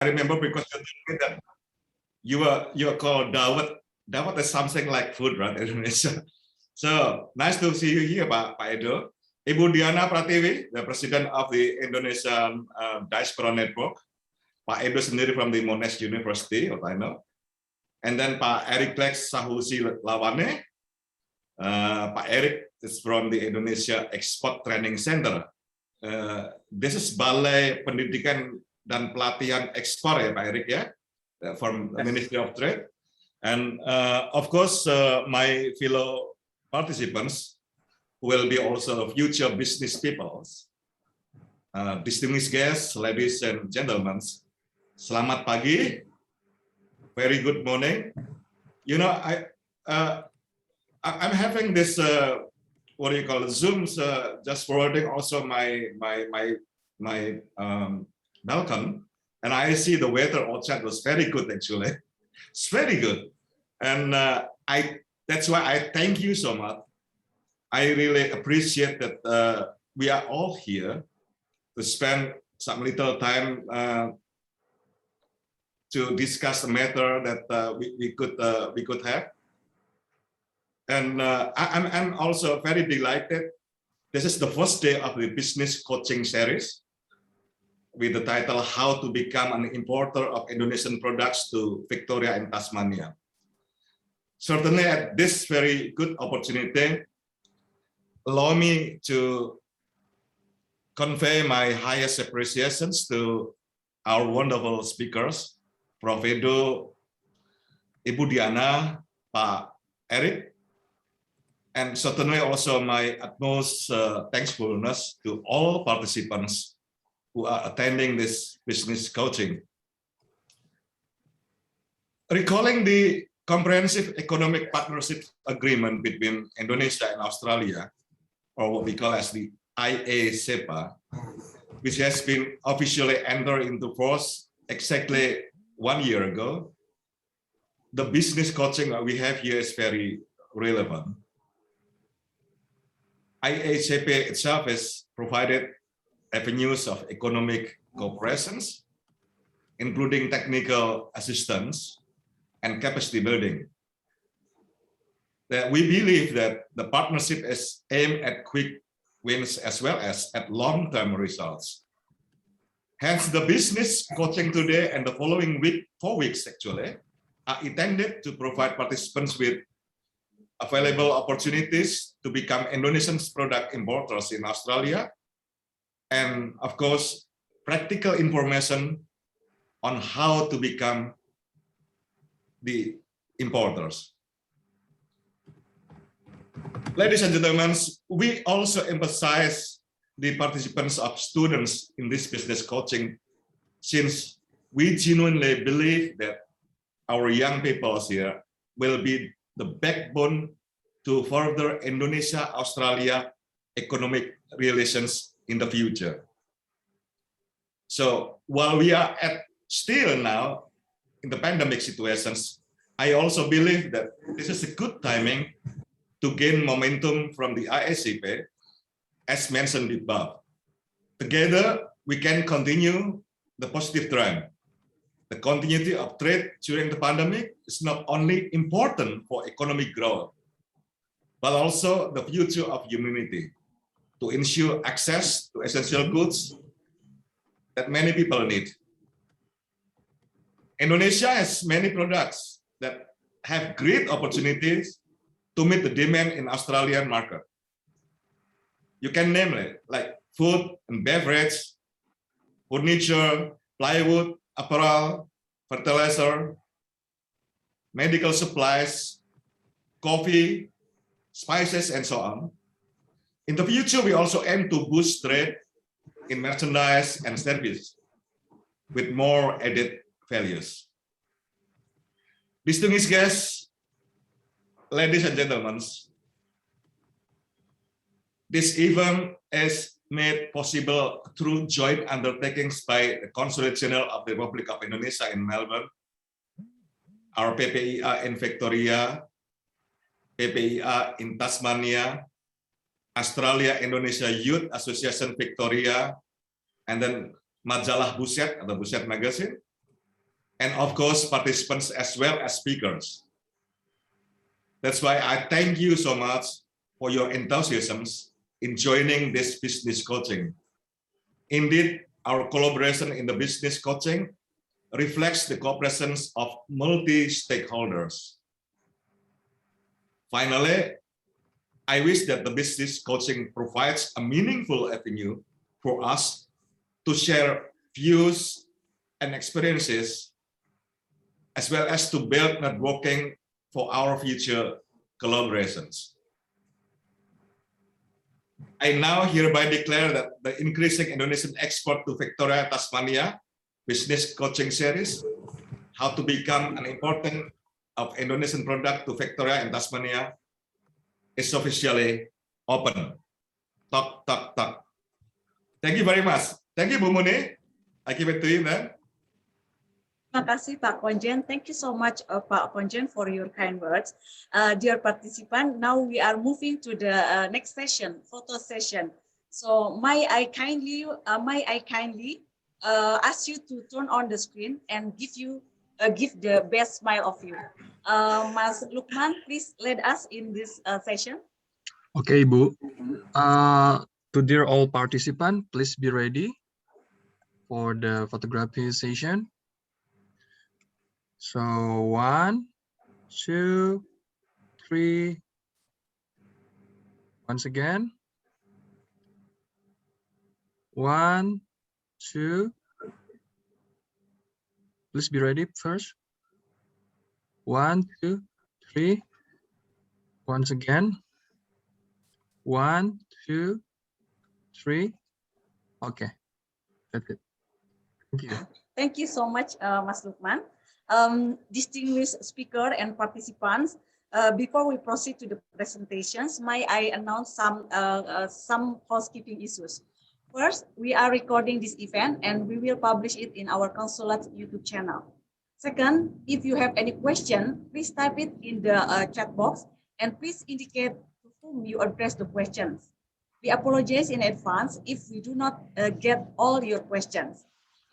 I remember because you told me that you are called Dawat. Dawat is something like food, right? In Indonesia. So nice to see you here, Pak Edo. Ibu Diana Pratiwi, the president of the Indonesian Diaspora Network. Pak Edo sendiri from the Monash University, what I know. And then Pak Eric Lex Sahusi Lawane. Pak Eric is from the Indonesia Export Training Center. This is Balai Pendidikan dan Pelatihan Ekspor ya Pak Eric ya, from the Ministry of Trade. And of course, my fellow participants will be also future business people. Distinguished guests, ladies and gentlemen, selamat pagi, very good morning. You know, I'm having this what do you call it, Zooms, just forwarding also my balcony, and I see the weather outside was very good actually. It's very good, and that's why I thank you so much. I really appreciate that we are all here to spend some little time to discuss the matter that we could have. And I'm also very delighted. This is the first day of the business coaching series with the title "How to Become an Importer of Indonesian Products to Victoria and Tasmania." Certainly, at this very good opportunity, allow me to convey my highest appreciations to our wonderful speakers, Prof. Edo, Ibu Diana, Pak Eric, and certainly also my utmost thankfulness to all participants who are attending this business coaching. Recalling the Comprehensive Economic Partnership Agreement between Indonesia and Australia, or what we call as the IA-CEPA, which has been officially entered into force exactly 1 year ago, the business coaching that we have here is very relevant. IA-CEPA itself has provided avenues of economic cooperation, including technical assistance and capacity building. That we believe that the partnership is aimed at quick wins as well as at long-term results. Hence, the business coaching today and the following week, 4 weeks actually, are intended to provide participants with available opportunities to become Indonesian product importers in Australia, and of course, practical information on how to become the importers. Ladies and gentlemen, we also emphasize the participants of students in this business coaching, since we genuinely believe that our young people here will be the backbone to further Indonesia-Australia economic relations in the future. So while we are still now in the pandemic situations, I also believe that this is a good timing to gain momentum from the IA-CEPA, as mentioned above. Together, we can continue the positive trend. The continuity of trade during the pandemic is not only important for economic growth, but also the future of humanity, to ensure access to essential goods that many people need. Indonesia has many products that have great opportunities to meet the demand in Australian market. You can name it, like food and beverage, furniture, plywood, apparel, fertilizer, medical supplies, coffee, spices, and so on. In the future, we also aim to boost trade in merchandise and service with more added values. Distinguished guests, ladies and gentlemen, this event is made possible through joint undertakings by the Consulate General of the Republic of Indonesia in Melbourne, our PPIA in Victoria, PPIA in Tasmania, Australia-Indonesia Youth Association Victoria, and then Majalah Buset, atau Buset Magazine, and of course participants as well as speakers. That's why I thank you so much for your enthusiasm in joining this business coaching. Indeed, our collaboration in the business coaching reflects the cooperation of multi-stakeholders. Finally, I wish that the business coaching provides a meaningful avenue for us to share views and experiences, as well as to build networking for our future collaborations. I now hereby declare that the Increasing Indonesian Export to Victoria, Tasmania Business Coaching Series, How to Become an Important of Indonesian Product to Victoria and Tasmania, is officially open. Talk, talk, talk. Thank you very much. Thank you, Bu Muni. I give it to you then. Terima kasih Pak Konjen. Thank you so much Pak Konjen for your kind words. Dear participant, now we are moving to the next session, photo session. So may I kindly ask you to turn on the screen and give the best smile of you. Mas Lukman, please lead us in this session. Okay, Bu. To dear all participants, please be ready for the photography session. So 1, 2, 3. Once again. 1, 2. Please be ready first. 1, 2, 3. Once again. 1, 2, 3. Okay, that's it. Thank you. Thank you so much, Mas Lukman. Distinguished speaker and participants, before we proceed to the presentations, may I announce some housekeeping issues. First, we are recording this event and we will publish it in our consulate YouTube channel. Second, if you have any question, please type it in the chat box and please indicate to whom you address the questions. We apologize in advance if we do not get all your questions.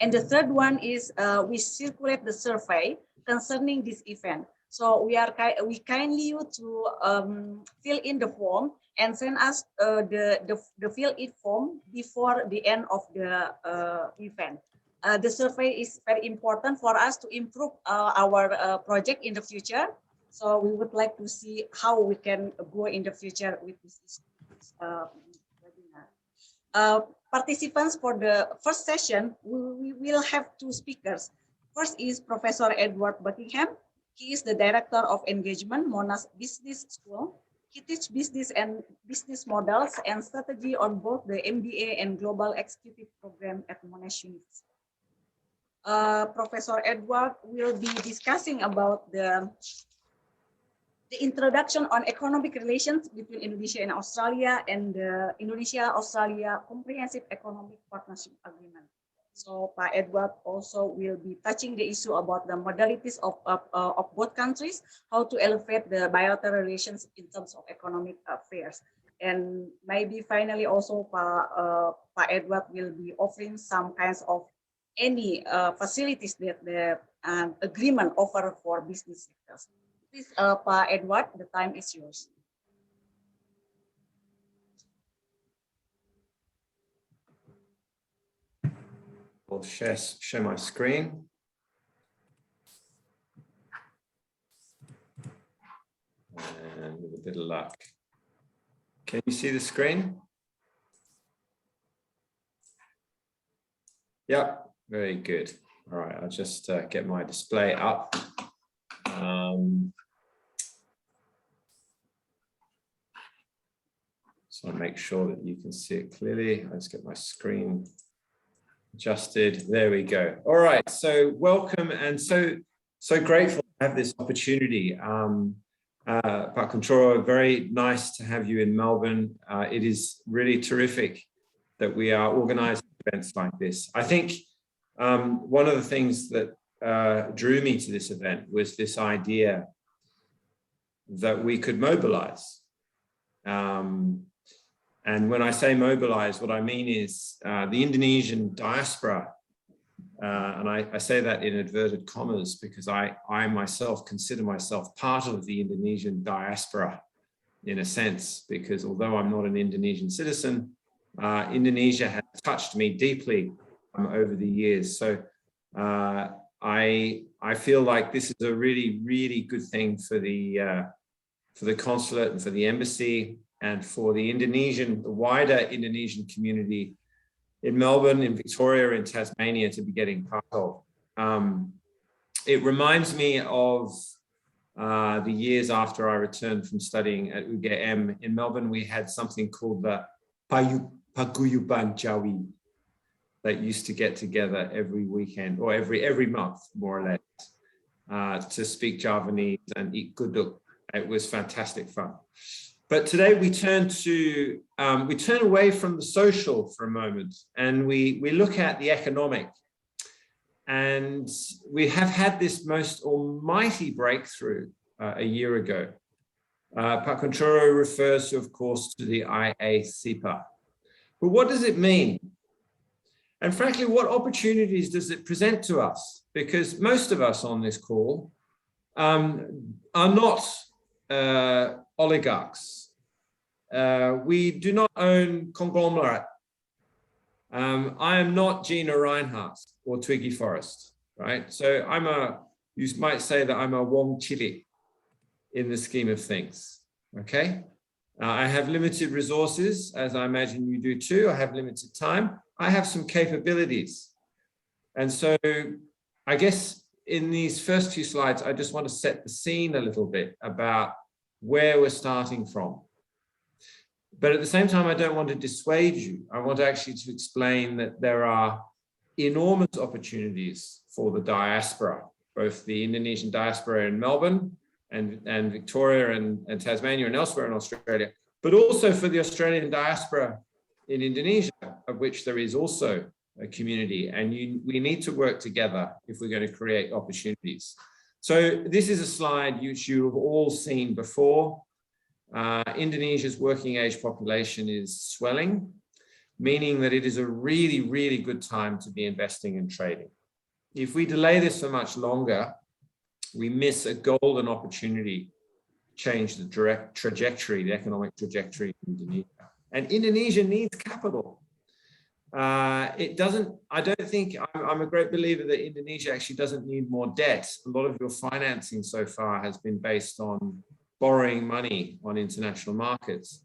And the third one is we circulate the survey concerning this event. So we kindly you to fill in the form and send us the fill in form before the end of the event. The survey is very important for us to improve our project in the future. So we would like to see how we can go in the future with this webinar. Participants for the first session, we will have two speakers. First is Professor Edward Buckingham. He is the Director of Engagement, Monash Business School. He teaches business and business models and strategy on both the MBA and Global Executive Program at Monash University. Professor Edward will be discussing about the introduction on economic relations between Indonesia and Australia and the Indonesia-Australia Comprehensive Economic Partnership Agreement. So Pak Edward also will be touching the issue about the modalities of both countries, how to elevate the bilateral relations in terms of economic affairs. And maybe finally also Pak Edward will be offering some kinds of any facilities that the agreement offer for business sectors. Please, Pak Edward, the time is yours. I'll share my screen. And with a bit of luck. Can you see the screen? Yeah, very good. All right, I'll just get my display up. So I'll make sure that you can see it clearly. Let's get my screen adjusted. There we go. All right, so welcome and so grateful to have this opportunity. Pak Kuntoro, very nice to have you in Melbourne. It is really terrific that we are organizing events like this. I think one of the things that drew me to this event was this idea that we could mobilize. And when I say mobilize, what I mean is the Indonesian diaspora and I say that in inverted commas because I myself consider myself part of the Indonesian diaspora in a sense, because although I'm not an Indonesian citizen, Indonesia has touched me deeply over the years. So I feel like this is a really, really good thing for the consulate and for the embassy and for the wider Indonesian community in Melbourne, in Victoria, in Tasmania to be getting part of. It reminds me of the years after I returned from studying at UGM in Melbourne. We had something called the Paguyuban Jawi that used to get together every weekend or every month, more or less, to speak Javanese and eat guduk. It was fantastic fun. But today we turn away from the social for a moment, and we look at the economic. And we have had this most almighty breakthrough a year ago. Pak Kuntoro refers, of course, to the IA-SIPA. But what does it mean? And frankly, what opportunities does it present to us? Because most of us on this call are not oligarchs. We do not own conglomerate. I am not Gina Reinhardt or Twiggy Forrest, right? So you might say that I'm a Wong Chili in the scheme of things, okay? I have limited resources, as I imagine you do too. I have limited time. I have some capabilities. And so I guess in these first few slides, I just want to set the scene a little bit about where we're starting from. But at the same time, I don't want to dissuade you. I want actually to explain that there are enormous opportunities for the diaspora, both the Indonesian diaspora in Melbourne and Victoria and Tasmania and elsewhere in Australia, but also for the Australian diaspora in Indonesia, of which there is also a community. And we need to work together if we're going to create opportunities. So this is a slide which you have all seen before. Indonesia's working age population is swelling, meaning that it is a really, really good time to be investing and trading. If we delay this for much longer, we miss a golden opportunity to change the direct trajectory, the economic trajectory of Indonesia. And Indonesia needs capital. It doesn't, I don't think, I'm a great believer that Indonesia actually doesn't need more debt. A lot of your financing so far has been based on borrowing money on international markets.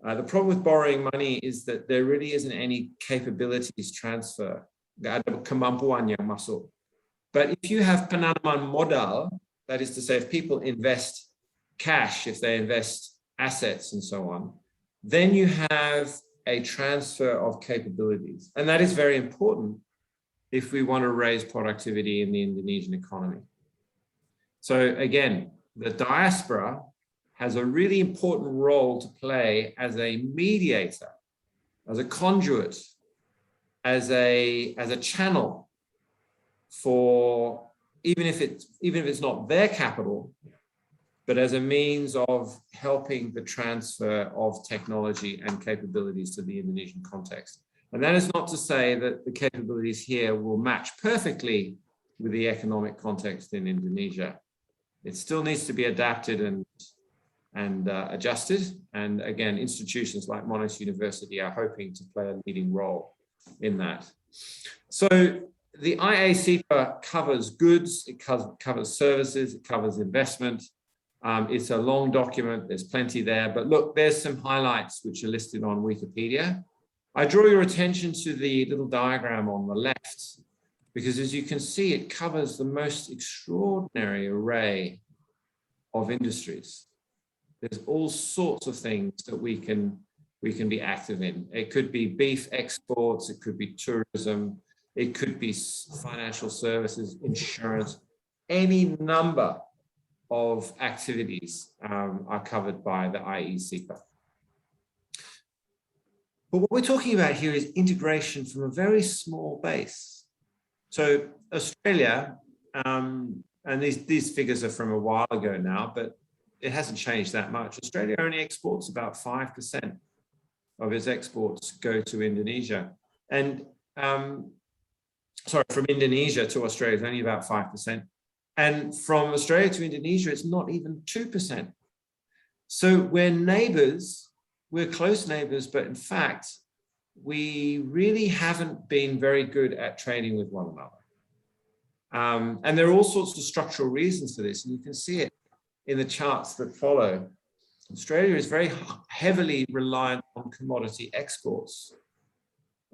The problem with borrowing money is that there really isn't any capabilities transfer. Nggak ada kemampuan yang masuk. But if you have penanaman modal, that is to say, if people invest cash, if they invest assets and so on, then you have a transfer of capabilities. And that is very important if we want to raise productivity in the Indonesian economy. So again, the diaspora has a really important role to play as a mediator, as a conduit, as a channel for, even if it's not their capital, but as a means of helping the transfer of technology and capabilities to the Indonesian context. And that is not to say that the capabilities here will match perfectly with the economic context in Indonesia. It still needs to be adapted and adjusted. And again, institutions like Monash University are hoping to play a leading role in that. So the IA-SIPA covers goods, it covers services, it covers investment. It's a long document, there's plenty there, but look, there's some highlights which are listed on Wikipedia. I draw your attention to the little diagram on the left, because as you can see, it covers the most extraordinary array of industries. There's all sorts of things that we can be active in. It could be beef exports, it could be tourism, it could be financial services, insurance, any number of activities are covered by the IA-SIPA. But what we're talking about here is integration from a very small base. So Australia, and these figures are from a while ago now, but it hasn't changed that much. Australia only exports about 5% of its exports go to Indonesia. And sorry, from Indonesia to Australia is only about 5%. And from Australia to Indonesia, it's not even 2%. So we're neighbors, we're close neighbors, but in fact, we really haven't been very good at trading with one another. And there are all sorts of structural reasons for this, and you can see it in the charts that follow. Australia is very heavily reliant on commodity exports.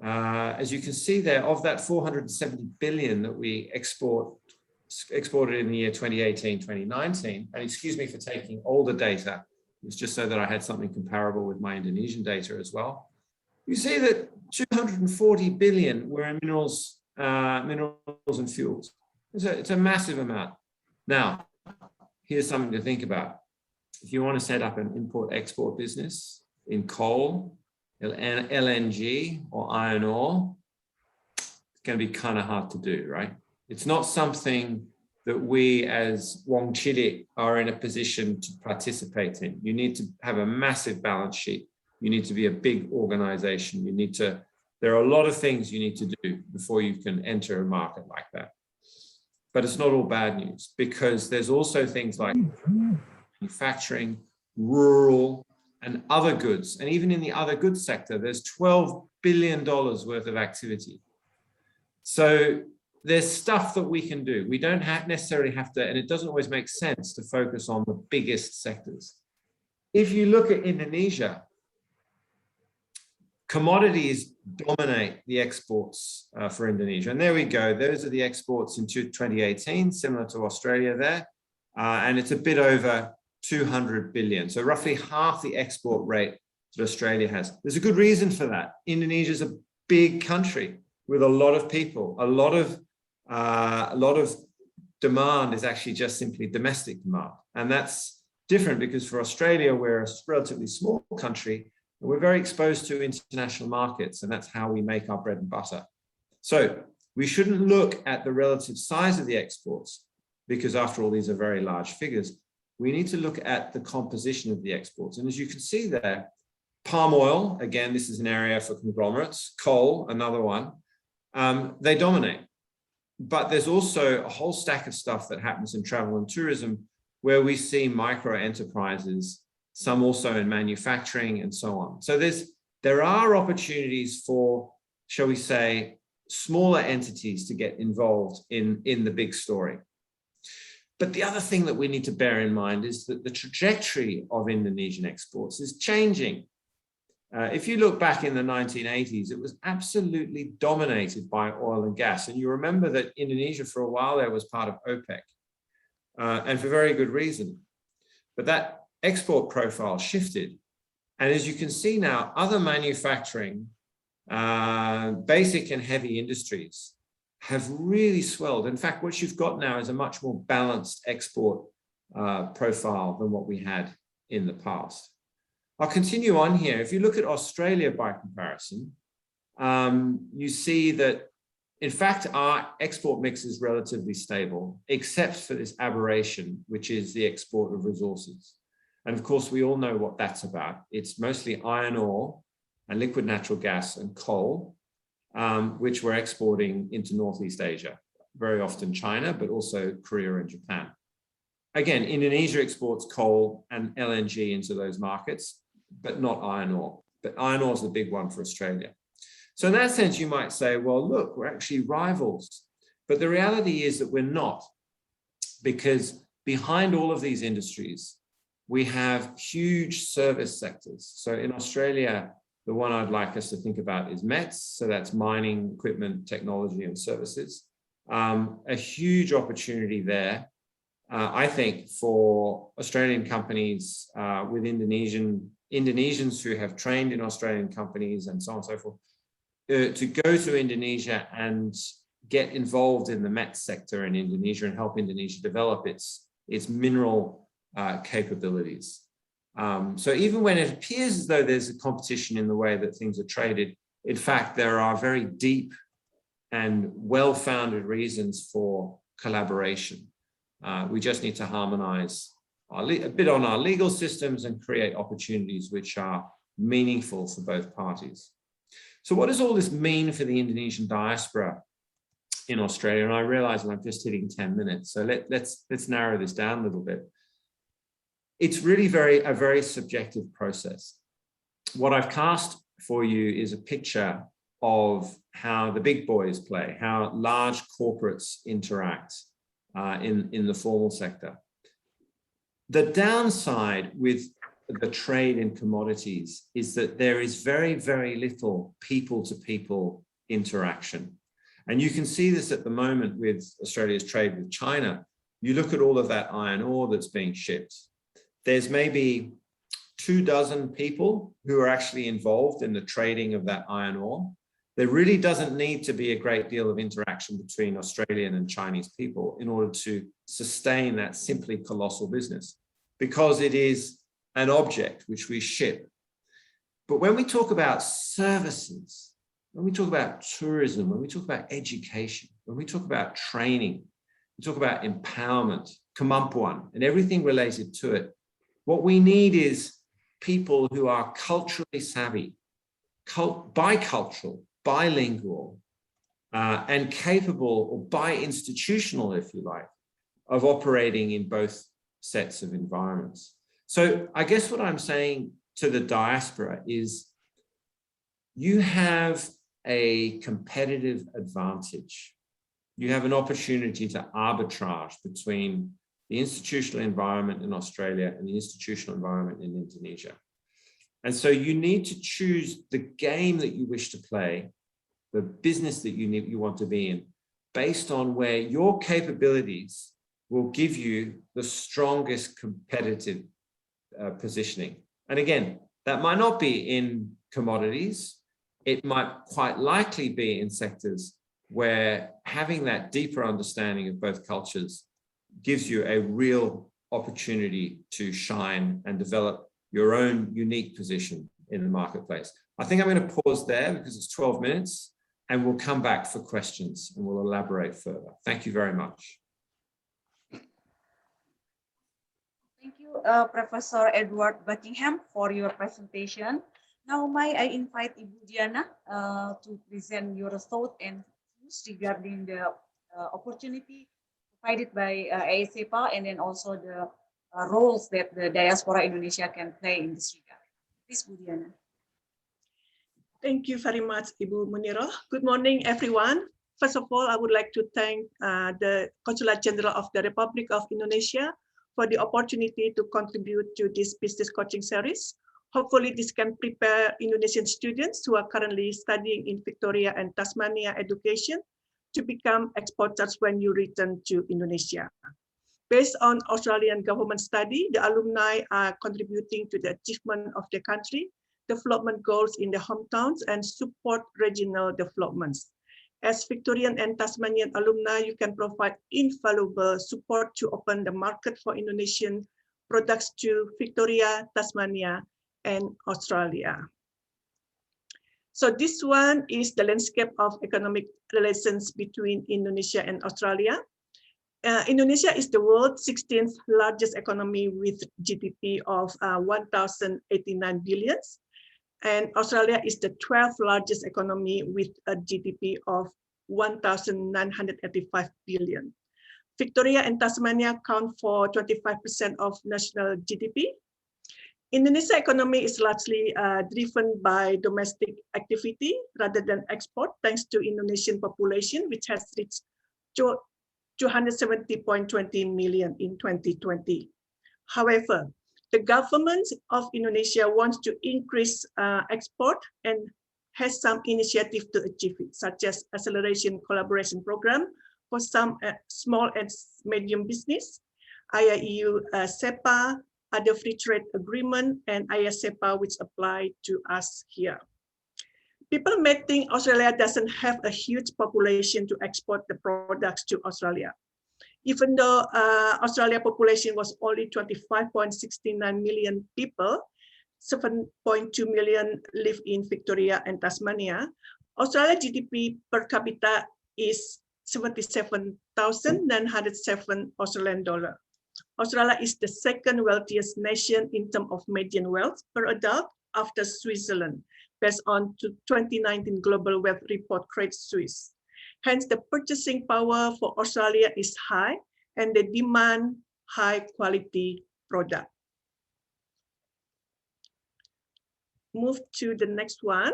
As you can see there, of that 470 billion that we exported in the year 2018, 2019, and excuse me for taking older data, it's just so that I had something comparable with my Indonesian data as well. You see that 240 billion were in minerals and fuels. It's a massive amount. Now, here's something to think about. If you want to set up an import-export business in coal, LNG, or iron ore, it's going to be kind of hard to do, right? It's not something that we as Wong Chili are in a position to participate in. You need to have a massive balance sheet. You need to be a big organization. There are a lot of things you need to do before you can enter a market like that. But it's not all bad news, because there's also things like manufacturing, rural, and other goods. And even in the other goods sector, there's $12 billion worth of activity. So there's stuff that we can do. We don't necessarily have to, and it doesn't always make sense to focus on the biggest sectors. If you look at Indonesia, commodities dominate the exports for Indonesia. And there we go. Those are the exports in 2018, similar to Australia there. And it's a bit over 200 billion. So roughly half the export rate that Australia has. There's a good reason for that. Indonesia is a big country with a lot of people. A lot of demand is actually just simply domestic demand. And that's different because for Australia, we're a relatively small country. We're very exposed to international markets, and that's how we make our bread and butter. So we shouldn't look at the relative size of the exports, because after all, these are very large figures. We need to look at the composition of the exports. And as you can see there, palm oil, again, this is an area for conglomerates, coal, another one, they dominate. But there's also a whole stack of stuff that happens in travel and tourism where we see micro enterprises, some also in manufacturing and so on. So there are opportunities for, shall we say, smaller entities to get involved in the big story. But the other thing that we need to bear in mind is that the trajectory of Indonesian exports is changing. If you look back in the 1980s, it was absolutely dominated by oil and gas. And you remember that Indonesia for a while there was part of OPEC, and for very good reason. But that export profile shifted. And as you can see now, other manufacturing, basic and heavy industries have really swelled. In fact, what you've got now is a much more balanced export profile than what we had in the past. I'll continue on here. If you look at Australia by comparison, you see that, in fact, our export mix is relatively stable, except for this aberration, which is the export of resources. And of course, we all know what that's about. It's mostly iron ore and liquid natural gas and coal, which we're exporting into Northeast Asia, very often China, but also Korea and Japan. Again, Indonesia exports coal and LNG into those markets, but not iron ore. But iron ore is the big one for Australia. So in that sense, you might say, well, look, we're actually rivals. But the reality is that we're not, because behind all of these industries, we have huge service sectors. So in Australia, the one I'd like us to think about is METS. So that's mining, equipment, technology, and services. A huge opportunity there, I think, for Australian companies with Indonesians who have trained in Australian companies and so on and so forth, to go to Indonesia and get involved in the METS sector in Indonesia and help Indonesia develop its mineral capabilities. So even when it appears as though there's a competition in the way that things are traded, in fact, there are very deep and well-founded reasons for collaboration. We just need to harmonize a bit on our legal systems and create opportunities which are meaningful for both parties. So what does all this mean for the Indonesian diaspora in Australia. And I realize I'm just hitting 10 minutes. So let's narrow this down a little bit. It's really a very subjective process. What I've cast for you is a picture of how the big boys play, how large corporates interact in the formal sector. The downside with the trade in commodities is that there is very, very little people-to-people interaction. And you can see this at the moment with Australia's trade with China. You look at all of that iron ore that's being shipped. There's maybe 24 people who are actually involved in the trading of that iron ore. There really doesn't need to be a great deal of interaction between Australian and Chinese people in order to sustain that simply colossal business, because it is an object which we ship. But when we talk about services, when we talk about tourism, when we talk about education, when we talk about training, we talk about empowerment, kemampuan, and everything related to it, what we need is people who are culturally savvy, bicultural, bilingual, and capable, or bi-institutional, if you like, of operating in both sets of environments. So I guess what I'm saying to the diaspora is you have a competitive advantage. You have an opportunity to arbitrage between the institutional environment in Australia and the institutional environment in Indonesia. And so you need to choose the game that you wish to play, the business that you want to be in, based on where your capabilities will give you the strongest competitive positioning. And again, that might not be in commodities. It might quite likely be in sectors where having that deeper understanding of both cultures gives you a real opportunity to shine and develop your own unique position in the marketplace. I think I'm going to pause there because it's 12 minutes and we'll come back for questions and we'll elaborate further. Thank you very much. Thank you, Professor Edward Buckingham, for your presentation. Now, may I invite Ibu Diana to present your thought and views regarding the opportunity provided by ASEPA and then also the roles that the diaspora Indonesia can play in this regard. Please, Bu Diana. Thank you very much, Ibu Muniro. Good morning, everyone. First of all, I would like to thank the Consulate General of the Republic of Indonesia for the opportunity to contribute to this business coaching series. Hopefully, this can prepare Indonesian students who are currently studying in Victoria and Tasmania education to become exporters when you return to Indonesia. Based on Australian government study, the alumni are contributing to the achievement of the country, development goals in the hometowns, and support regional developments. As Victorian and Tasmanian alumni, you can provide invaluable support to open the market for Indonesian products to Victoria, Tasmania, and Australia. So this one is the landscape of economic relations between Indonesia and Australia. Indonesia is the world's 16th largest economy with GDP of 1,089 billion. And Australia is the 12th largest economy with a GDP of 1,985 billion. Victoria and Tasmania account for 25% of national GDP. Indonesia's economy is largely driven by domestic activity rather than export, thanks to Indonesian population, which has reached 270.20 million in 2020. However, the government of Indonesia wants to increase export and has some initiative to achieve it, such as Acceleration Collaboration Program for some small and medium business, IAEU SEPA, other free trade agreement, and ISEPA, which apply to us here. People may think Australia doesn't have a huge population to export the products to Australia. Even though Australia population was only 25.69 million people, 7.2 million live in Victoria and Tasmania, Australia GDP per capita is 77,907 Australian dollar. Australia is the second wealthiest nation in terms of median wealth per adult after Switzerland, based on 2019 Global Wealth Report Credit Suisse. Hence, the purchasing power for Australia is high and they demand high quality product. Move to the next one.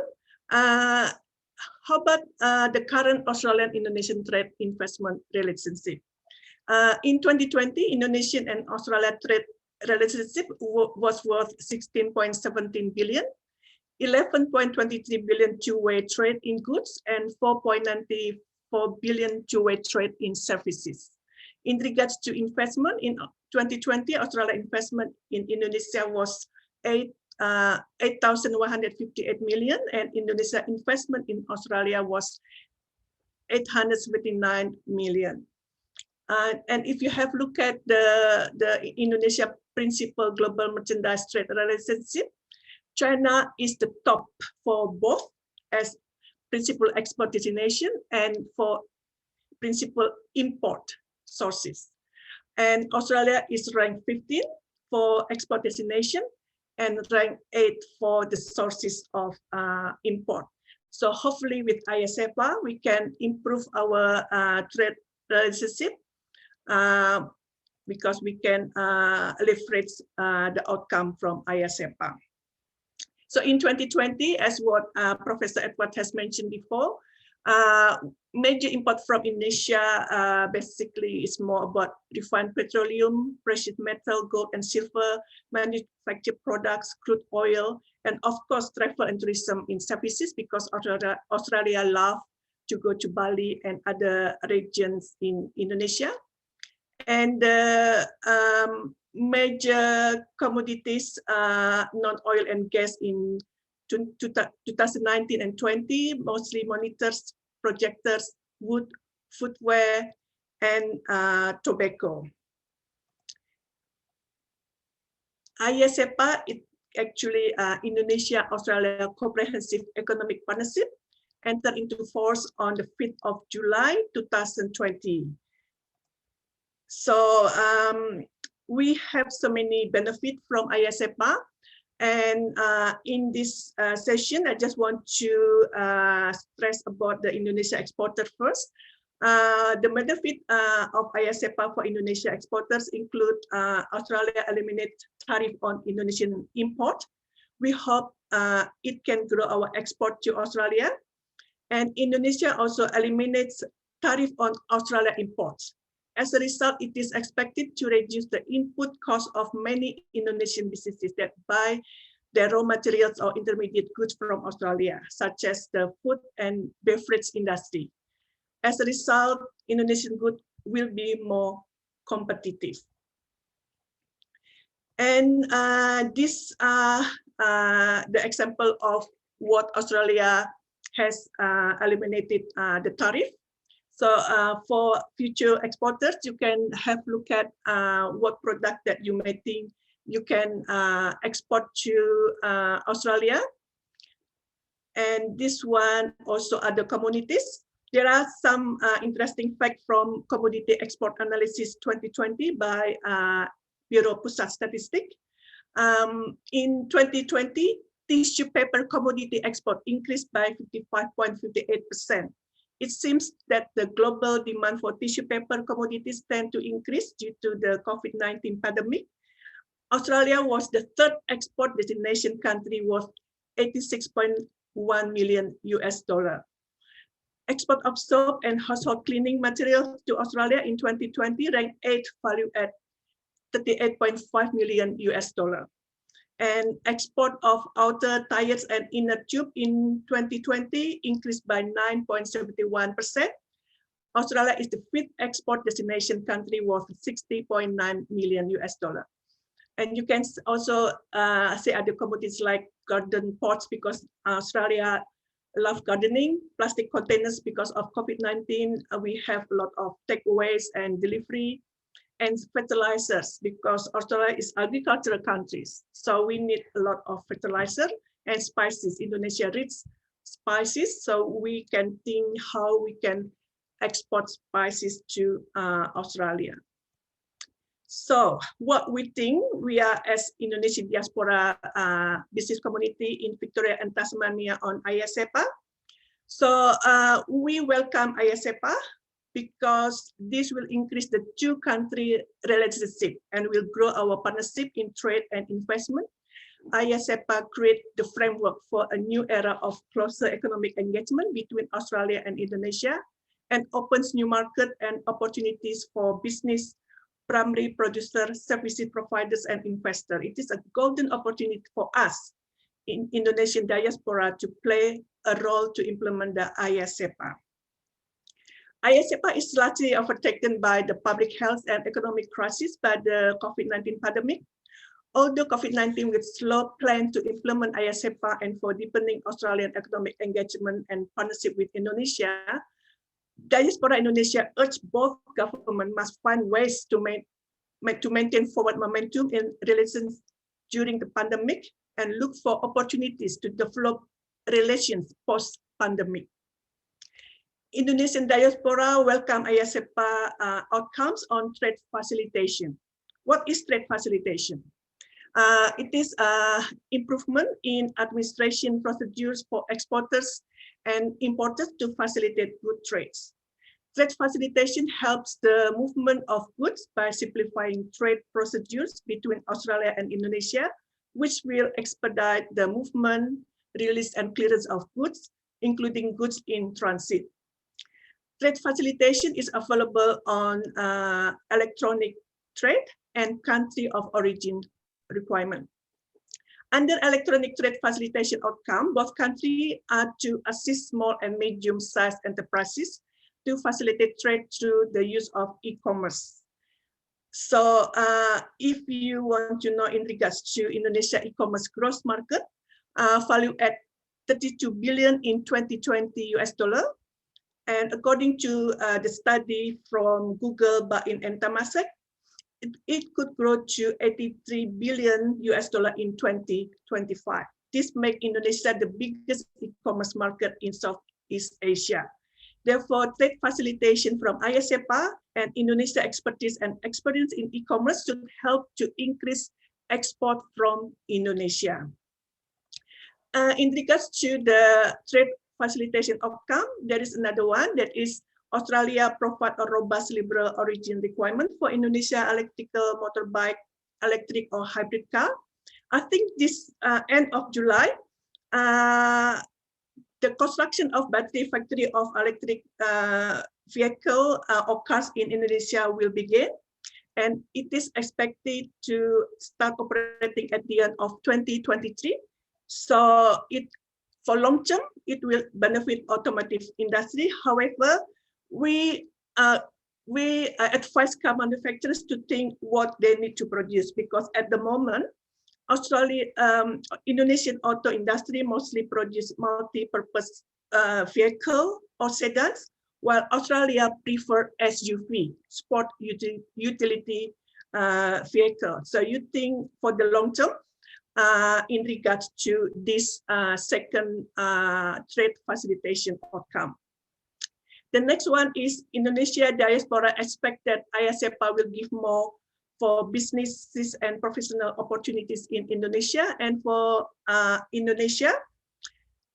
How about the current Australian-Indonesian trade investment relationship? In 2020, Indonesian and Australia trade relationship was worth 16.17 billion, 11.23 billion two-way trade in goods, and 4.94 billion two-way trade in services. In regards to investment, in 2020, Australia investment in Indonesia was 8,158 million, and Indonesia investment in Australia was 879 million. And if you have looked at the Indonesia principal global merchandise trade relationship, China is the top for both as principal export destination and for principal import sources. And Australia is ranked 15 for export destination and ranked 8 for the sources of import. So hopefully with ISEPA, we can improve our trade relationship because we can leverage the outcome from ISEPA. So in 2020, as what Professor Edward has mentioned before, major import from Indonesia basically is more about refined petroleum, precious metal, gold and silver, manufactured products, crude oil, and of course travel and tourism in services because Australia love to go to Bali and other regions in Indonesia. And major commodities, non-oil and gas in 2019 and 20, mostly monitors, projectors, wood, footwear, and tobacco. ISEPA is actually Indonesia-Australia Comprehensive Economic Partnership, entered into force on the 5th of July 2020. So we have so many benefits from ISEPA. And in this session, I just want to stress about the Indonesia exporter first. The benefit of ISEPA for Indonesia exporters include Australia eliminate tariff on Indonesian import. We hope it can grow our export to Australia. And Indonesia also eliminates tariff on Australia imports. As a result, it is expected to reduce the input cost of many Indonesian businesses that buy their raw materials or intermediate goods from Australia, such as the food and beverage industry. As a result, Indonesian goods will be more competitive. And this the example of what Australia has eliminated the tariff. So for future exporters, you can have a look at what product that you may think you can export to Australia. And this one also other commodities. There are some interesting facts from Commodity Export Analysis 2020 by Bureau Pusat Statistik. In 2020, tissue paper commodity export increased by 55.58%. It seems that the global demand for tissue paper commodities tend to increase due to the COVID-19 pandemic. Australia was the third export destination country worth $86.1 million US. Export of soap and household cleaning materials to Australia in 2020 ranked 8th, valued at $38.5 million US. And export of outer tires and inner tube in 2020 increased by 9.71%. Australia is the 5th export destination country worth $60.9 million US. And you can also say other commodities like garden pots because Australia love gardening, plastic containers because of COVID-19. We have a lot of takeaways and delivery. And fertilizers because Australia is agricultural countries. So we need a lot of fertilizer and spices. Indonesia rich spices. So we can think how we can export spices to Australia. So what we think we are as Indonesian diaspora business community in Victoria and Tasmania on ISEPA. So we welcome ISEPA because this will increase the two-country relationship and will grow our partnership in trade and investment. ISEPA create the framework for a new era of closer economic engagement between Australia and Indonesia and opens new market and opportunities for business, primary producers, service providers, and investors. It is a golden opportunity for us in Indonesian diaspora to play a role to implement the ISEPA. ISEPA is largely overtaken by the public health and economic crisis by the COVID-19 pandemic. Although COVID-19 will slow plan to implement ISEPA and for deepening Australian economic engagement and partnership with Indonesia, Diaspora Indonesia urged both governments must find ways to maintain forward momentum in relations during the pandemic and look for opportunities to develop relations post-pandemic. Indonesian diaspora welcome ISEPA outcomes on trade facilitation. What is trade facilitation? It is improvement in administration procedures for exporters and importers to facilitate good trades. Trade facilitation helps the movement of goods by simplifying trade procedures between Australia and Indonesia, which will expedite the movement, release, and clearance of goods, including goods in transit. Trade facilitation is available on electronic trade and country of origin requirement. Under electronic trade facilitation outcome, both countries are to assist small and medium-sized enterprises to facilitate trade through the use of e-commerce. So if you want to know in regards to Indonesia e-commerce gross market, value at 32 billion in 2020 US dollar. And according to the study from Google, Bain and Temasek, it could grow to 83 billion US dollar in 2025. This makes Indonesia the biggest e-commerce market in Southeast Asia. Therefore, trade facilitation from ISEPA and Indonesia expertise and experience in e-commerce should help to increase export from Indonesia. In regards to the trade facilitation outcome, there is another one that is Australia provide a robust liberal origin requirement for Indonesia electrical motorbike, electric or hybrid car. I think this end of July, the construction of battery factory of electric vehicle or cars in Indonesia will begin, and it is expected to start operating at the end of 2023. So for long term, it will benefit automotive industry. However, we advise car manufacturers to think what they need to produce, because at the moment, Indonesian auto industry mostly produce multi-purpose vehicle or sedans, while Australia prefer SUV, sport utility vehicle. So you think for the long term, in regards to this second trade facilitation outcome. The next one is Indonesia diaspora expect that ISEPA will give more for businesses and professional opportunities in Indonesia and for Indonesia.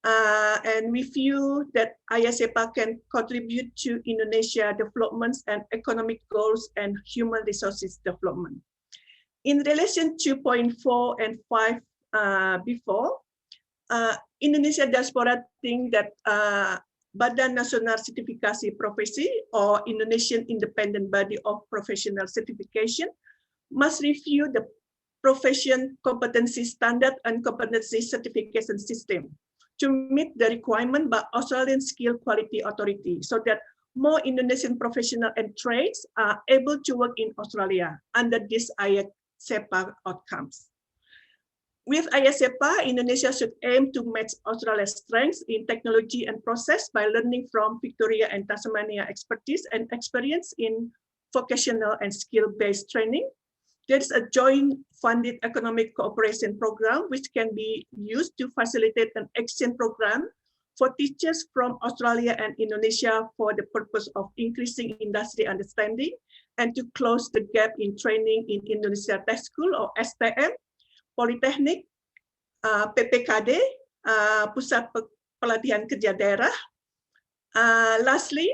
And we feel that ISEPA can contribute to Indonesia developments and economic goals and human resources development. In relation to point 4 and 5 before, Indonesia diaspora think that Badan Nasional Sertifikasi Profesi or Indonesian Independent Body of Professional Certification must review the profession competency standard and competency certification system to meet the requirement by Australian Skill Quality Authority so that more Indonesian professionals and trades are able to work in Australia under this ISEPA outcomes. With ISEPA, Indonesia should aim to match Australia's strengths in technology and process by learning from Victoria and Tasmania expertise and experience in vocational and skill-based training. There is a joint funded economic cooperation program which can be used to facilitate an exchange program for teachers from Australia and Indonesia for the purpose of increasing industry understanding and to close the gap in training in Indonesia Tech School or STM, Politeknik, PPKD, Pusat Pelatihan Kerja Daerah, Lastly,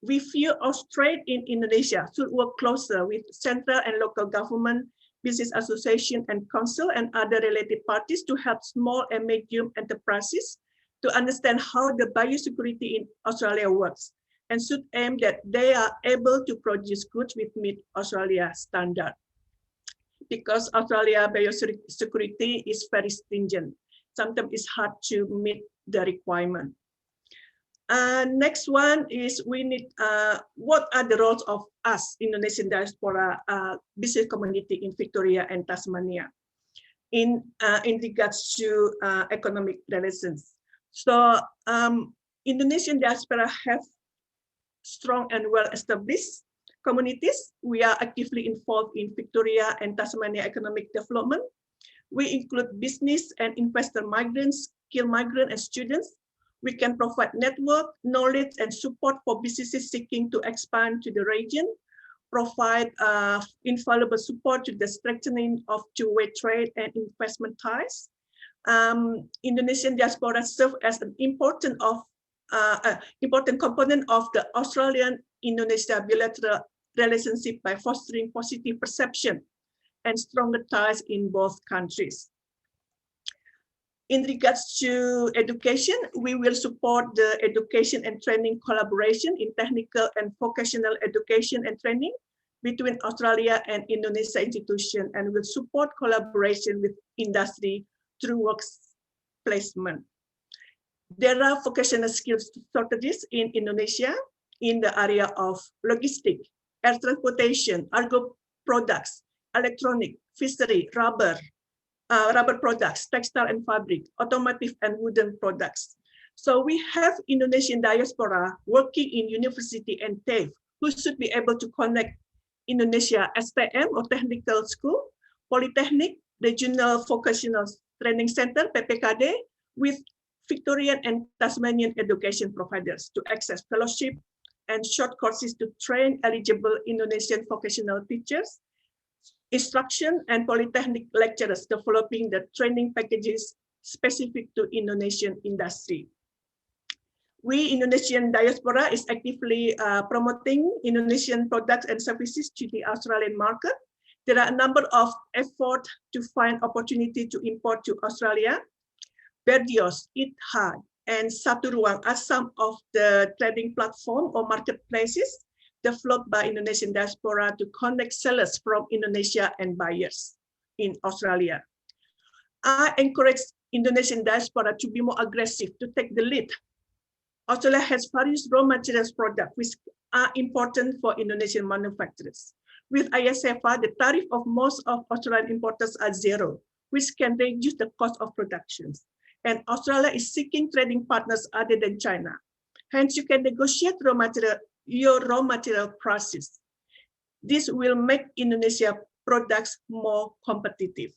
we feel our trade in Indonesia should work closer with central and local government, business association and council and other related parties to help small and medium enterprises to understand how the biosecurity in Australia works, and should aim that they are able to produce goods with meet Australia standard. Because Australia biosecurity is very stringent. Sometimes it's hard to meet the requirement. Next one is we need, what are the roles of us, Indonesian diaspora business community in Victoria and Tasmania in regards to economic relations. So Indonesian diaspora have strong and well-established communities. We are actively involved in Victoria and Tasmania economic development. We include business and investor migrants, skilled migrants and students. We can provide network, knowledge, and support for businesses seeking to expand to the region, provide invaluable support to the strengthening of two-way trade and investment ties. Indonesian diaspora serve as an important component of the Australian-Indonesia bilateral relationship by fostering positive perception and stronger ties in both countries. In regards to education, we will support the education and training collaboration in technical and vocational education and training between Australia and Indonesia institutions, and will support collaboration with industry through works placement. There are vocational skills shortages in Indonesia in the area of logistics, air transportation, agro products, electronic, fishery, rubber products, textile and fabric, automotive and wooden products. So we have Indonesian diaspora working in university and TAFE who should be able to connect Indonesia STM or technical school, polytechnic, regional vocational training center, PPKD, with Victorian and Tasmanian education providers to access fellowship and short courses to train eligible Indonesian vocational teachers, instruction and polytechnic lecturers developing the training packages specific to Indonesian industry. We Indonesian diaspora is actively promoting Indonesian products and services to the Australian market. There are a number of efforts to find opportunity to import to Australia. Berdios, Itha, and Satu Ruang are some of the trading platform or marketplaces developed by Indonesian diaspora to connect sellers from Indonesia and buyers in Australia. I encourage Indonesian diaspora to be more aggressive, to take the lead. Australia has various raw materials products which are important for Indonesian manufacturers. With ISFA, the tariff of most of Australian importers are zero, which can reduce the cost of production. And Australia is seeking trading partners other than China. Hence, you can negotiate your raw material prices. This will make Indonesia products more competitive.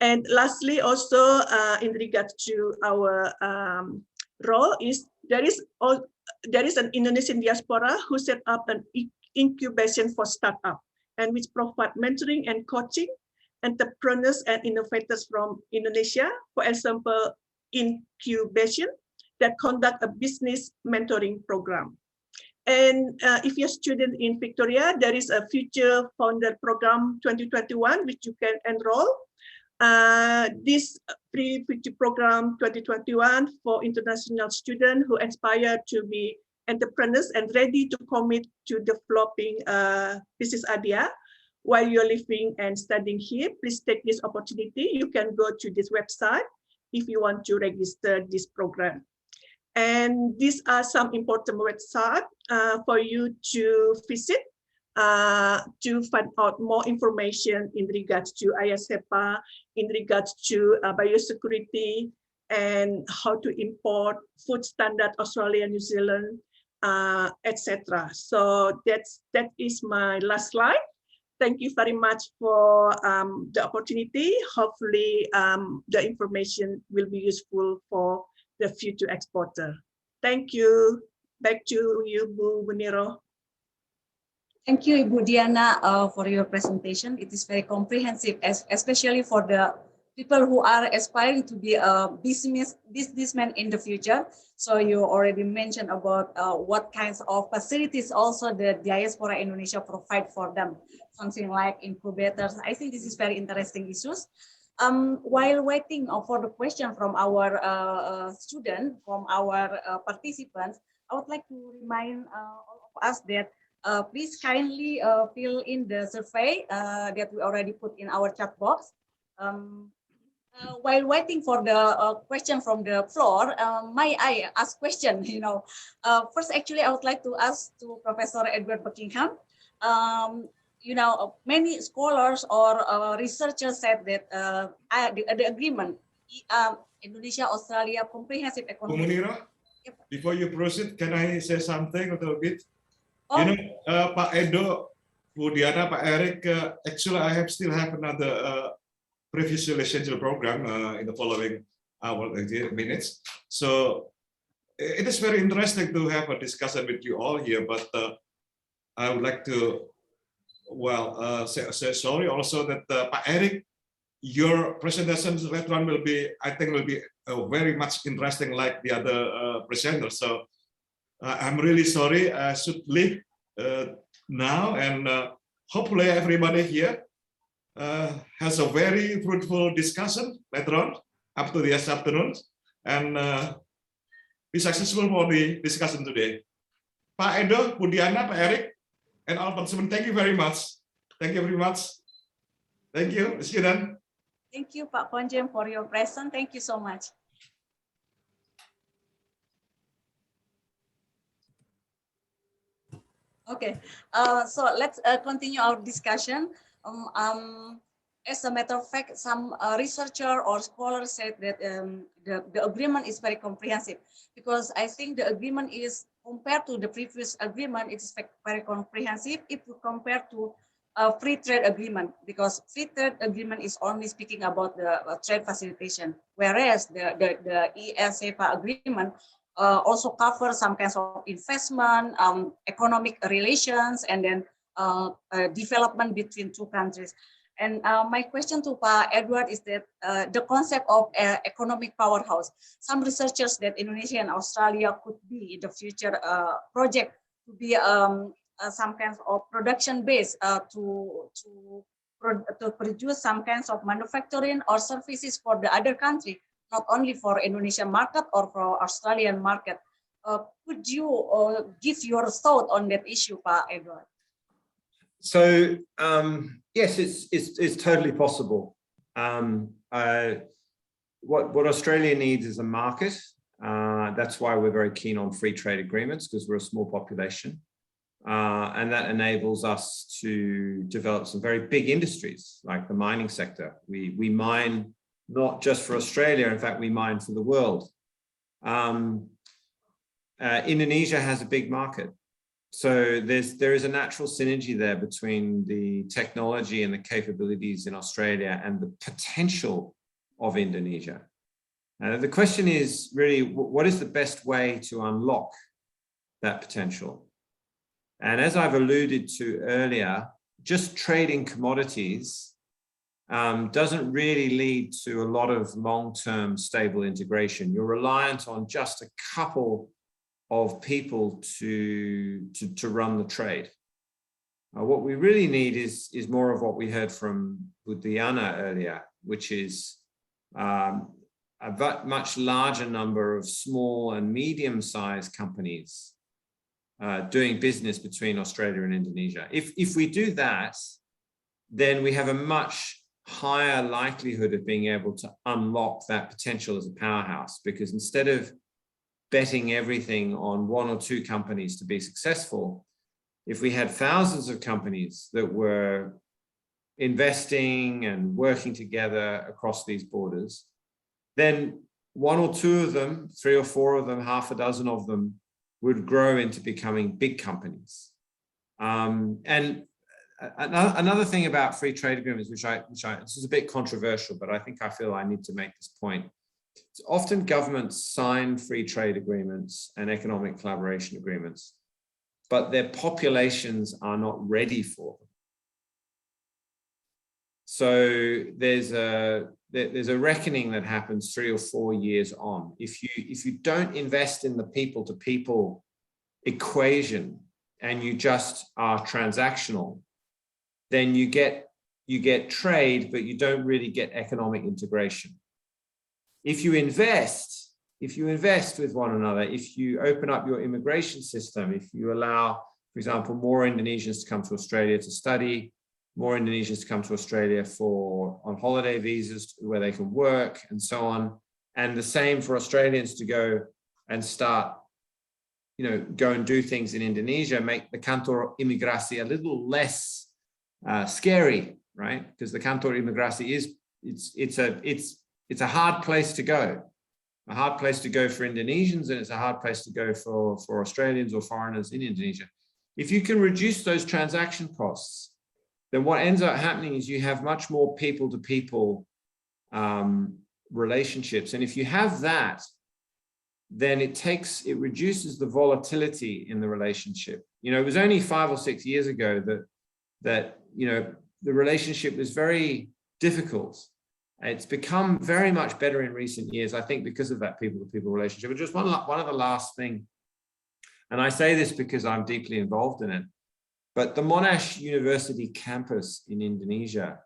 And lastly, also in regards to our role, is there is an Indonesian diaspora who set up an incubation for startup and which provide mentoring and coaching entrepreneurs and innovators from Indonesia, for example, incubation that conduct a business mentoring program. And if you're a student in Victoria, there is a Future Founder Program 2021, which you can enroll. This pre-future program 2021 for international students who aspire to be entrepreneurs and ready to commit to developing a business idea while you're living and studying here. Please take this opportunity. You can go to this website if you want to register this program. And these are some important websites for you to visit to find out more information in regards to ISFA, in regards to biosecurity, and how to import food standard Australia, New Zealand, etc. So that is my last slide. Thank you very much for the opportunity. Hopefully the information will be useful for the future exporter. Thank you. Back to you, Bu Muniro. Thank you, Ibu Diana, for your presentation. It is very comprehensive, especially for the people who are aspiring to be a businessman in the future. So you already mentioned about what kinds of facilities also the diaspora Indonesia provide for them, something like incubators. I think this is very interesting issues. While waiting for the question from our student, from our participants, I would like to remind all of us that please kindly fill in the survey that we already put in our chat box. While waiting for the question from the floor, may I ask question? First, actually, I would like to ask to Professor Edward Buckingham. Many scholars or researchers said that the agreement, Indonesia-Australia Comprehensive Bu Economic. Munira, before you proceed, can I say something a little bit? Oh. Pak Edo, Bu Diana, Pak Eric, actually I still have another previous legislature program in the following minutes. So it is very interesting to have a discussion with you all here, but I would like to, say sorry also that Pak Eric, your presentation later on will be, I think, will be very much interesting like the other presenters. So I'm really sorry, I should leave now, and hopefully everybody here has a very fruitful discussion later on up to this afternoon, and be successful for the discussion today. Pak Edo, Bu Diana, Pak Eric, and all participants, thank you very much. Thank you very much. Thank you. See you then. Thank you, Pak Konjem, for your presence. Thank you so much. Okay, so let's continue our discussion. As a matter of fact, some researcher or scholars said that the agreement is very comprehensive, because I think the agreement is, compared to the previous agreement, it is very comprehensive if you compare to a free trade agreement, because free trade agreement is only speaking about the trade facilitation, whereas the ESCPA agreement also covers some kinds of investment, economic relations, and then development between two countries. And my question to Pa Edward is that the concept of economic powerhouse, some researchers that Indonesia and Australia could be in the future project to be some kinds of production base to produce some kinds of manufacturing or services for the other country, not only for Indonesian market or for Australian market. Could you give your thought on that issue, Pa Edward? So yes, it's totally possible. What Australia needs is a market. That's why we're very keen on free trade agreements, because we're a small population. And that enables us to develop some very big industries, like the mining sector. We mine not just for Australia, in fact, we mine for the world. Indonesia has a big market. So there is a natural synergy there between the technology and the capabilities in Australia and the potential of Indonesia. The question is really, what is the best way to unlock that potential? And as I've alluded to earlier, just trading commodities doesn't really lead to a lot of long-term stable integration. You're reliant on just a couple of people to run the trade. What we really need is more of what we heard from Budiana earlier, which is a much larger number of small and medium-sized companies doing business between Australia and Indonesia. If we do that, then we have a much higher likelihood of being able to unlock that potential as a powerhouse, because instead of betting everything on one or two companies to be successful, if we had thousands of companies that were investing and working together across these borders, then one or two of them, three or four of them, half a dozen of them would grow into becoming big companies. And another thing about free trade agreements, which this is a bit controversial, but I feel I need to make this point. It's often governments sign free trade agreements and economic collaboration agreements, but their populations are not ready for them. So there's a reckoning that happens 3 or 4 years on. If you don't invest in the people-to-people equation and you just are transactional, then you get trade, but you don't really get economic integration. If you invest with one another, if you open up your immigration system, if you allow, for example, more Indonesians to come to Australia to study, more Indonesians to come to Australia on holiday visas where they can work and so on, and the same for Australians to go and start, go and do things in Indonesia, make the kantor imigrasi a little less scary, right? Because the kantor imigrasi it's a hard place to go. A hard place to go for Indonesians, and it's a hard place to go for Australians or foreigners in Indonesia. If you can reduce those transaction costs, then what ends up happening is you have much more people-to-people relationships. And if you have that, then it reduces the volatility in the relationship. It was only 5 or 6 years ago that the relationship was very difficult. It's become very much better in recent years, I think, because of that people-to-people relationship. But just one of the last thing, and I say this because I'm deeply involved in it, but the Monash University campus in Indonesia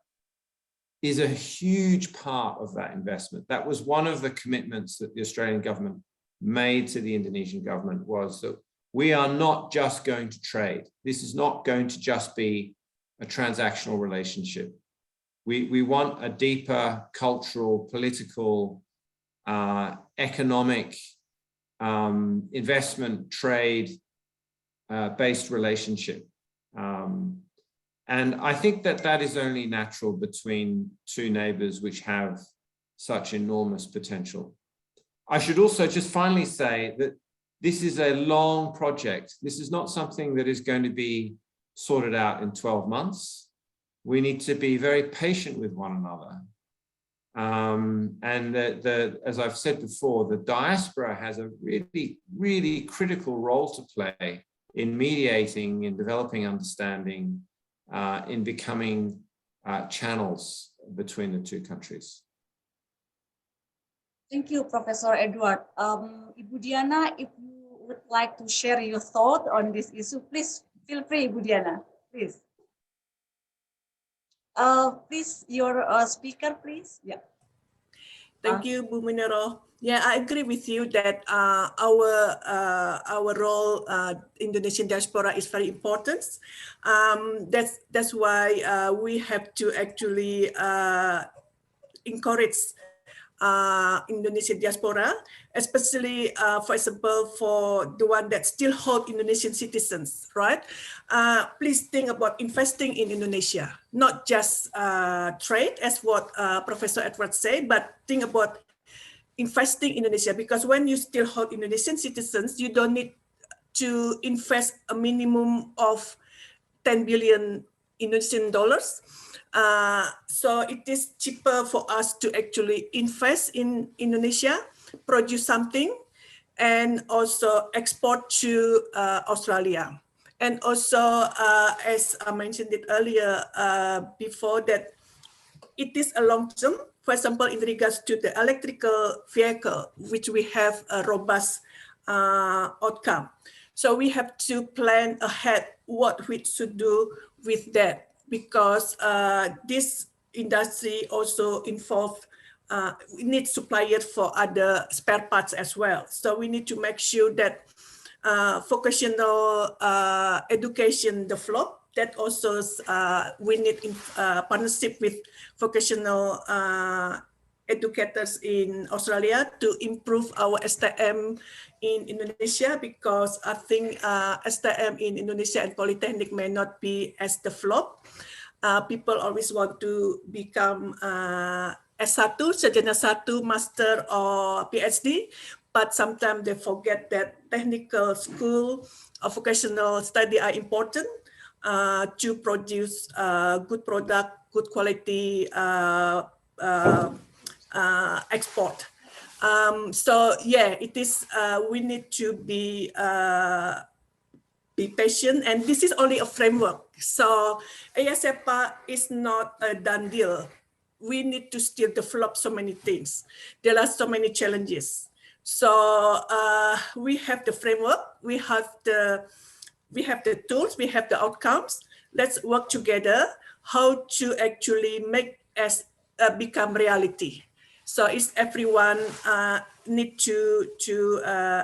is a huge part of that investment. That was one of the commitments that the Australian government made to the Indonesian government, was that we are not just going to trade. This is not going to just be a transactional relationship. We want a deeper cultural, political, economic, investment, trade based relationship. And I think that is only natural between two neighbors which have such enormous potential. I should also just finally say that this is a long project. This is not something that is going to be sorted out in 12 months. We need to be very patient with one another. And as I've said before, the diaspora has a really, really critical role to play in mediating, in developing understanding, in becoming channels between the two countries. Thank you, Professor Edward. Ibu Diana, if you would like to share your thought on this issue, please feel free, Ibu Diana, please. Please, your speaker, please. Yeah. Thank you, Bu Muniro. Yeah, I agree with you that our role, Indonesian diaspora, is very important. That's why we have to actually encourage Indonesian diaspora, especially, for example, for the one that still hold Indonesian citizens, right? Please think about investing in Indonesia, not just trade, as what Professor Edward said, but think about investing in Indonesia, because when you still hold Indonesian citizens, you don't need to invest a minimum of 10 billion Indonesian dollars. So it is cheaper for us to actually invest in Indonesia, produce something, and also export to Australia. And also, as I mentioned it earlier, before that, it is a long term. For example, in regards to the electrical vehicle, which we have a robust outcome. So we have to plan ahead what we should do with that, because this industry also involves, we need suppliers for other spare parts as well. So we need to make sure that vocational education develop. That also we need in partnership with vocational educators in Australia to improve our STM in Indonesia, because I think STM in Indonesia and Polytechnic may not be as developed. People always want to become S1, Sarjana 1, Master or PhD, but sometimes they forget that technical school or vocational study are important to produce good product, good quality export. So yeah, it is. We need to be patient, and this is only a framework. So ASEPA is not a done deal. We need to still develop so many things. There are so many challenges. So we have the framework, we have the tools, we have the outcomes. Let's work together how to actually make as become reality. So it's everyone need to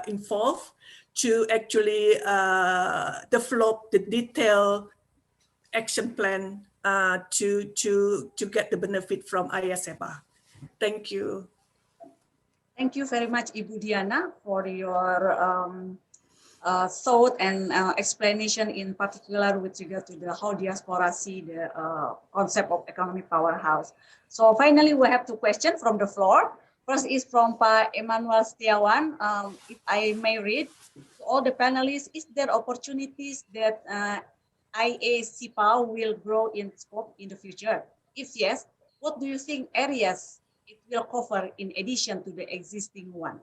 involve to actually develop the detailed action plan to get the benefit from ASEPA. Thank you. Thank you very much, Ibu Diana, for your thought and explanation, in particular with regard to the how diaspora see the concept of economic powerhouse. So finally, we have two questions from the floor. First is from Pak Emmanuel Setiawan. If I may read, to all the panelists, is there opportunities that IACPA will grow in scope in the future? If yes, what do you think areas it will cover in addition to the existing one?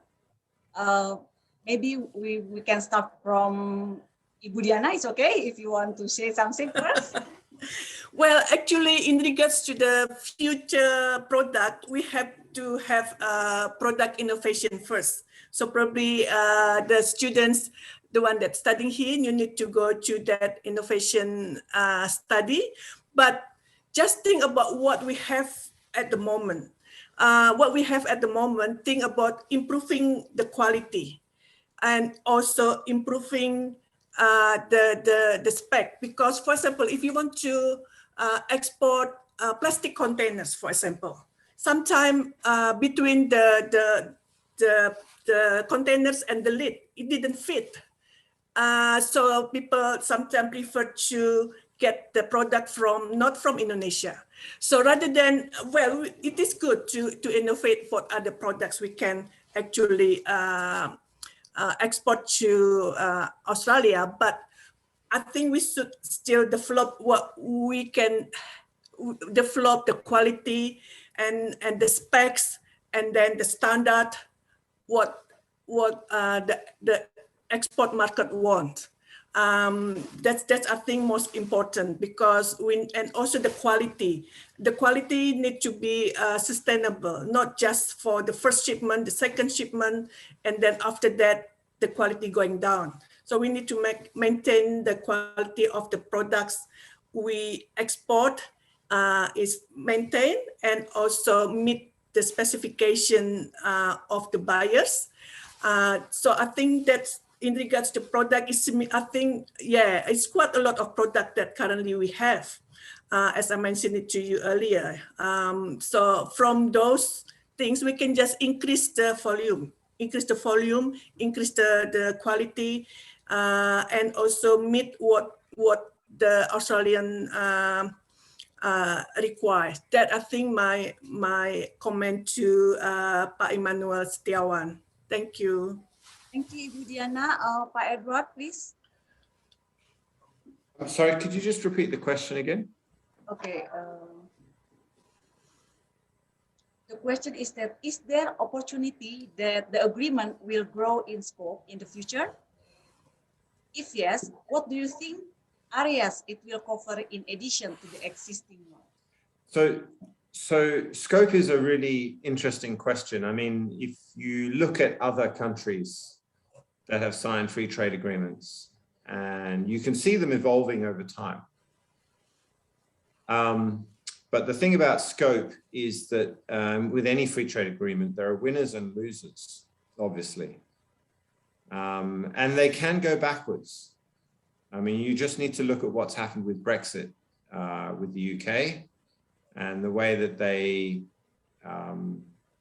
Maybe we can start from Ibu Diana. It's okay if you want to say something first. Well, actually, in regards to the future product, we have to have product innovation first. So probably the students, the one that's studying here, you need to go to that innovation study. But just think about what we have at the moment. Think about improving the quality and also improving the spec. Because, for example, if you want to export plastic containers, for example, sometime between the containers and the lid, it didn't fit. So people sometimes prefer to get the product not from Indonesia. So rather than, well, it is good to innovate for other products we can actually export to Australia, but I think we should still develop what we can develop, the quality and the specs, and then the standard, what the export market wants. That's I think most important, because and also the quality need to be sustainable, not just for the first shipment, the second shipment, and then after that the quality going down. So we need to maintain the quality of the products we export is maintained, and also meet the specification of the buyers. So I think that's in regards to product, I think, yeah, it's quite a lot of product that currently we have, as I mentioned it to you earlier. So from those things, we can just increase the volume, increase the quality, and also meet what the Australian requires. That I think my comment to Pak Emmanuel Setiawan. Thank you. Thank you, Ibu Diana. Pak Edward, please. I'm sorry, could you just repeat the question again? Okay. The question is that, is there opportunity that the agreement will grow in scope in the future? If yes, what do you think areas it will cover in addition to the existing one? So scope is a really interesting question. I mean, if you look at other countries that have signed free trade agreements, and you can see them evolving over time. But the thing about scope is that with any free trade agreement, there are winners and losers, obviously. And they can go backwards. I mean, you just need to look at what's happened with Brexit, with the UK, and the way that they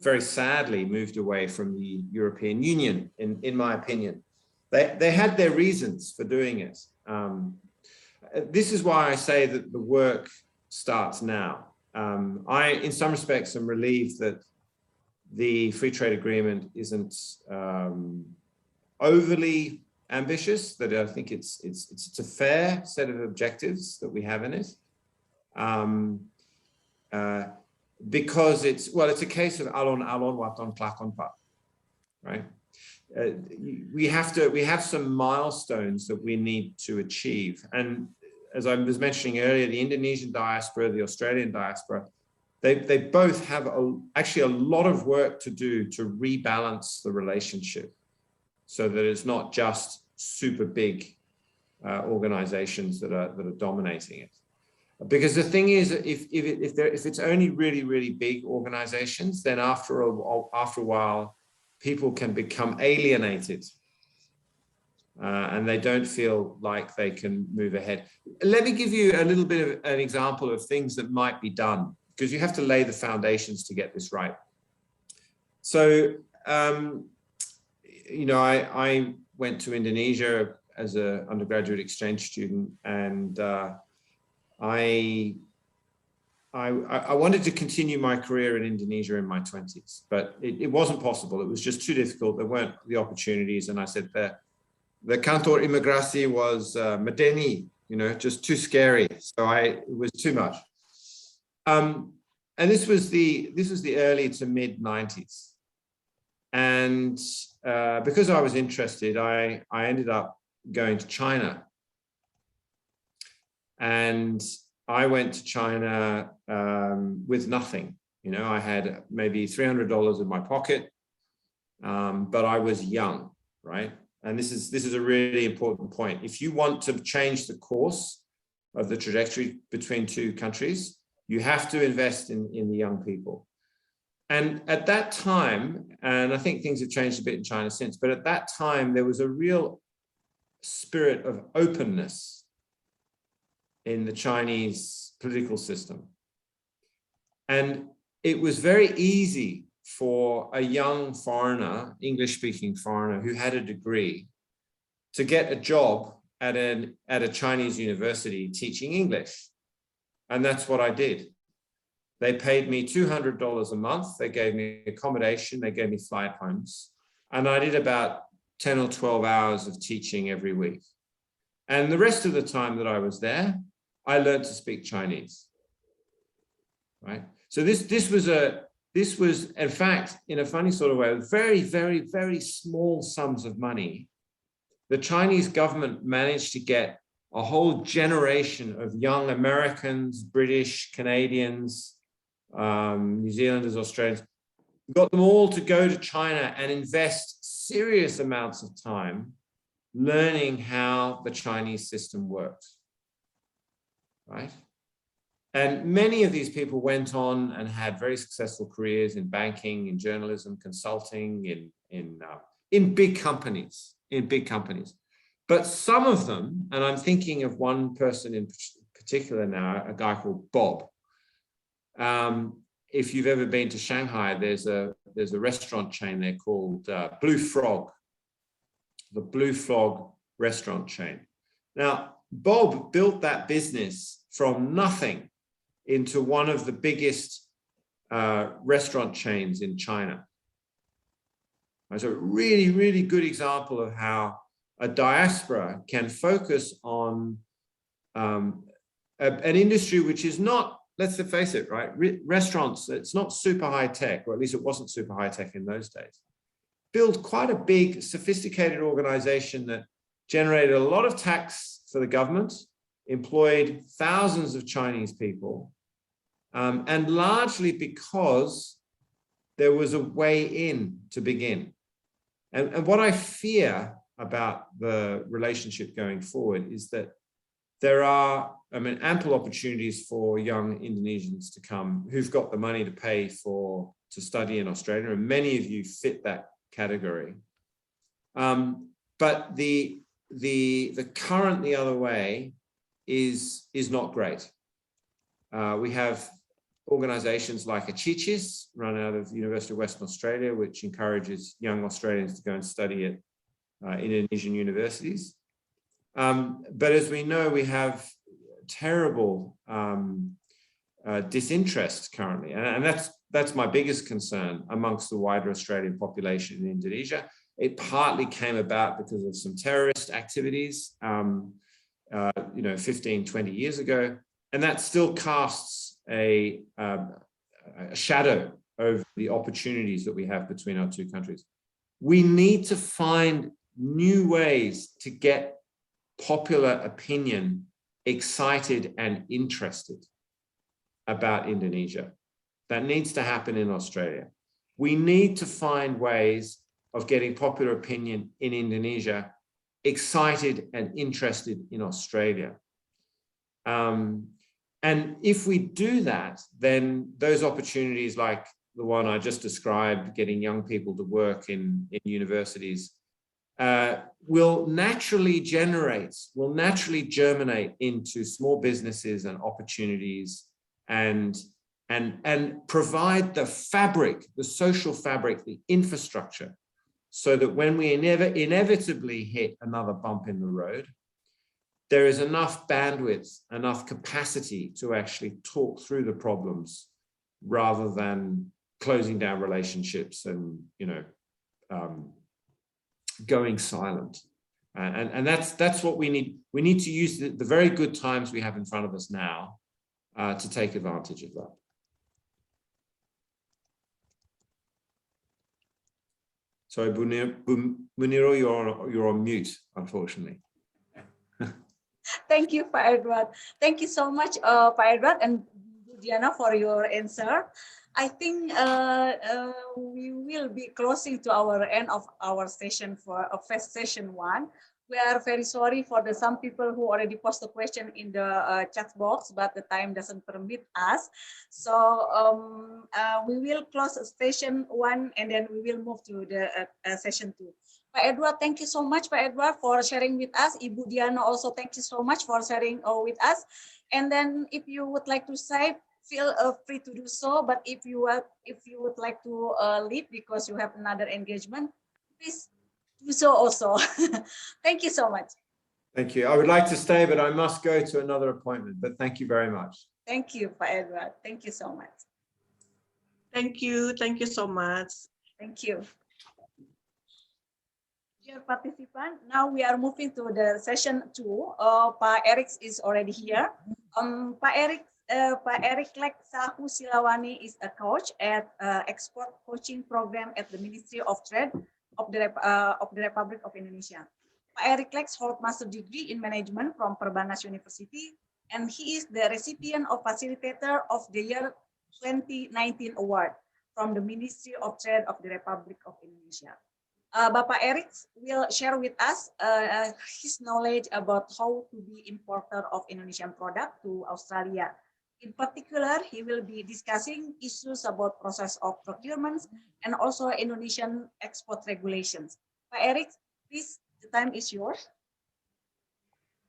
very sadly moved away from the European Union, in my opinion. They had their reasons for doing it. This is why I say that the work starts now. I, in some respects, am relieved that the free trade agreement isn't overly ambitious, that I think it's a fair set of objectives that we have in it. Because it's a case of alon alon waton klakon pa, right? We have some milestones that we need to achieve, and as I was mentioning earlier, the Indonesian diaspora, the Australian diaspora, they both have actually a lot of work to do to rebalance the relationship so that it's not just super big organizations that are dominating it. Because the thing is, if it's only really big organizations, then after a while, people can become alienated, and they don't feel like they can move ahead. Let me give you a little bit of an example of things that might be done, because you have to lay the foundations to get this right. So, you know, I went to Indonesia as an undergraduate exchange student, and I wanted to continue my career in Indonesia in my 20s, but it wasn't possible. It was just too difficult. There weren't the opportunities. And I said the kantor imigrasi was Medeni, you know, just too scary. So it was too much. And this was the early to mid 90s. And because I was interested, I ended up going to China. And I went to China with nothing. You know, I had maybe $300 in my pocket, but I was young, right? And this is a really important point. If you want to change the course of the trajectory between two countries, you have to invest in the young people. And at that time, and I think things have changed a bit in China since, but at that time, there was a real spirit of openness in the Chinese political system. And it was very easy for a young foreigner, English-speaking foreigner who had a degree, to get a job at a Chinese university teaching English. And that's what I did. They paid me $200 a month. They gave me accommodation. They gave me flight homes. And I did about 10 or 12 hours of teaching every week. And the rest of the time that I was there, I learned to speak Chinese, right? So this was, in fact, in a funny sort of way, very small sums of money. The Chinese government managed to get a whole generation of young Americans, British, Canadians, New Zealanders, Australians, got them all to go to China and invest serious amounts of time learning how the Chinese system works, right? And many of these people went on and had very successful careers in banking, in journalism, consulting, in big companies, But some of them, and I'm thinking of one person in particular now, a guy called Bob. If you've ever been to Shanghai, there's a restaurant chain there called Blue Frog, the Blue Frog restaurant chain. Now, Bob built that business from nothing into one of the biggest restaurant chains in China. It's a really good example of how a diaspora can focus on an industry which is not, let's face it, right? Restaurants, it's not super high tech, or at least it wasn't super high tech in those days. Build quite a big, sophisticated organization that generated a lot of tax for the government, employed thousands of Chinese people, and largely because there was a way in to begin. And what I fear about the relationship going forward is that there are, ample opportunities for young Indonesians to come who've got the money to pay to study in Australia, and many of you fit that category. But the current the other way is not great. We have organizations like Achichis, run out of the University of Western Australia, which encourages young Australians to go and study at Indonesian universities. But as we know, we have terrible disinterest currently. And that's my biggest concern amongst the wider Australian population in Indonesia. It partly came about because of some terrorist activities, 15, 20 years ago. And that still casts a shadow over the opportunities that we have between our two countries. We need to find new ways to get popular opinion excited and interested about Indonesia. That needs to happen in Australia. We need to find ways of getting popular opinion in Indonesia excited and interested in Australia. And if we do that, then those opportunities like the one I just described, getting young people to work in universities, will naturally germinate into small businesses and opportunities, and provide the fabric, the social fabric, the infrastructure, so that when we inevitably hit another bump in the road, there is enough bandwidth, enough capacity to actually talk through the problems rather than closing down relationships and, going silent. And that's what we need. We need to use the very good times we have in front of us now to take advantage of that. Sorry, Muniro, you're on mute, unfortunately. Thank you, Pak Edward. Thank you so much, Pak Edward and Diana, for your answer. I think we will be closing to our end of our session for first session 1. We are very sorry for some people who already posted a question in the chat box, but the time doesn't permit us. So we will close session 1 and then we will move to the session 2. Pak Edward, thank you so much, Pak Edward, for sharing with us. Ibu Diana also, thank you so much for sharing with us. And then if you would like to say, feel free to do so. But if you would like to leave because you have another engagement, please do so also. Thank you so much. Thank you. I would like to stay, but I must go to another appointment. But thank you very much. Thank you, Pak Edward. Thank you so much. Thank you. Thank you so much. Thank you. Dear participant, now we are moving to the session 2. Pak Eric is already here. Pak Eric Leksahu Silawani is a coach at export coaching program at the Ministry of Trade of the Republic of Indonesia. Pak Eric Lex holds master degree in management from Perbanas University, and he is the recipient of Facilitator of the Year 2019 award from the Ministry of Trade of the Republic of Indonesia. Bapak Eric will share with us his knowledge about how to be importer of Indonesian product to Australia. In particular, he will be discussing issues about process of procurement and also Indonesian export regulations. Pak Eric, please, the time is yours.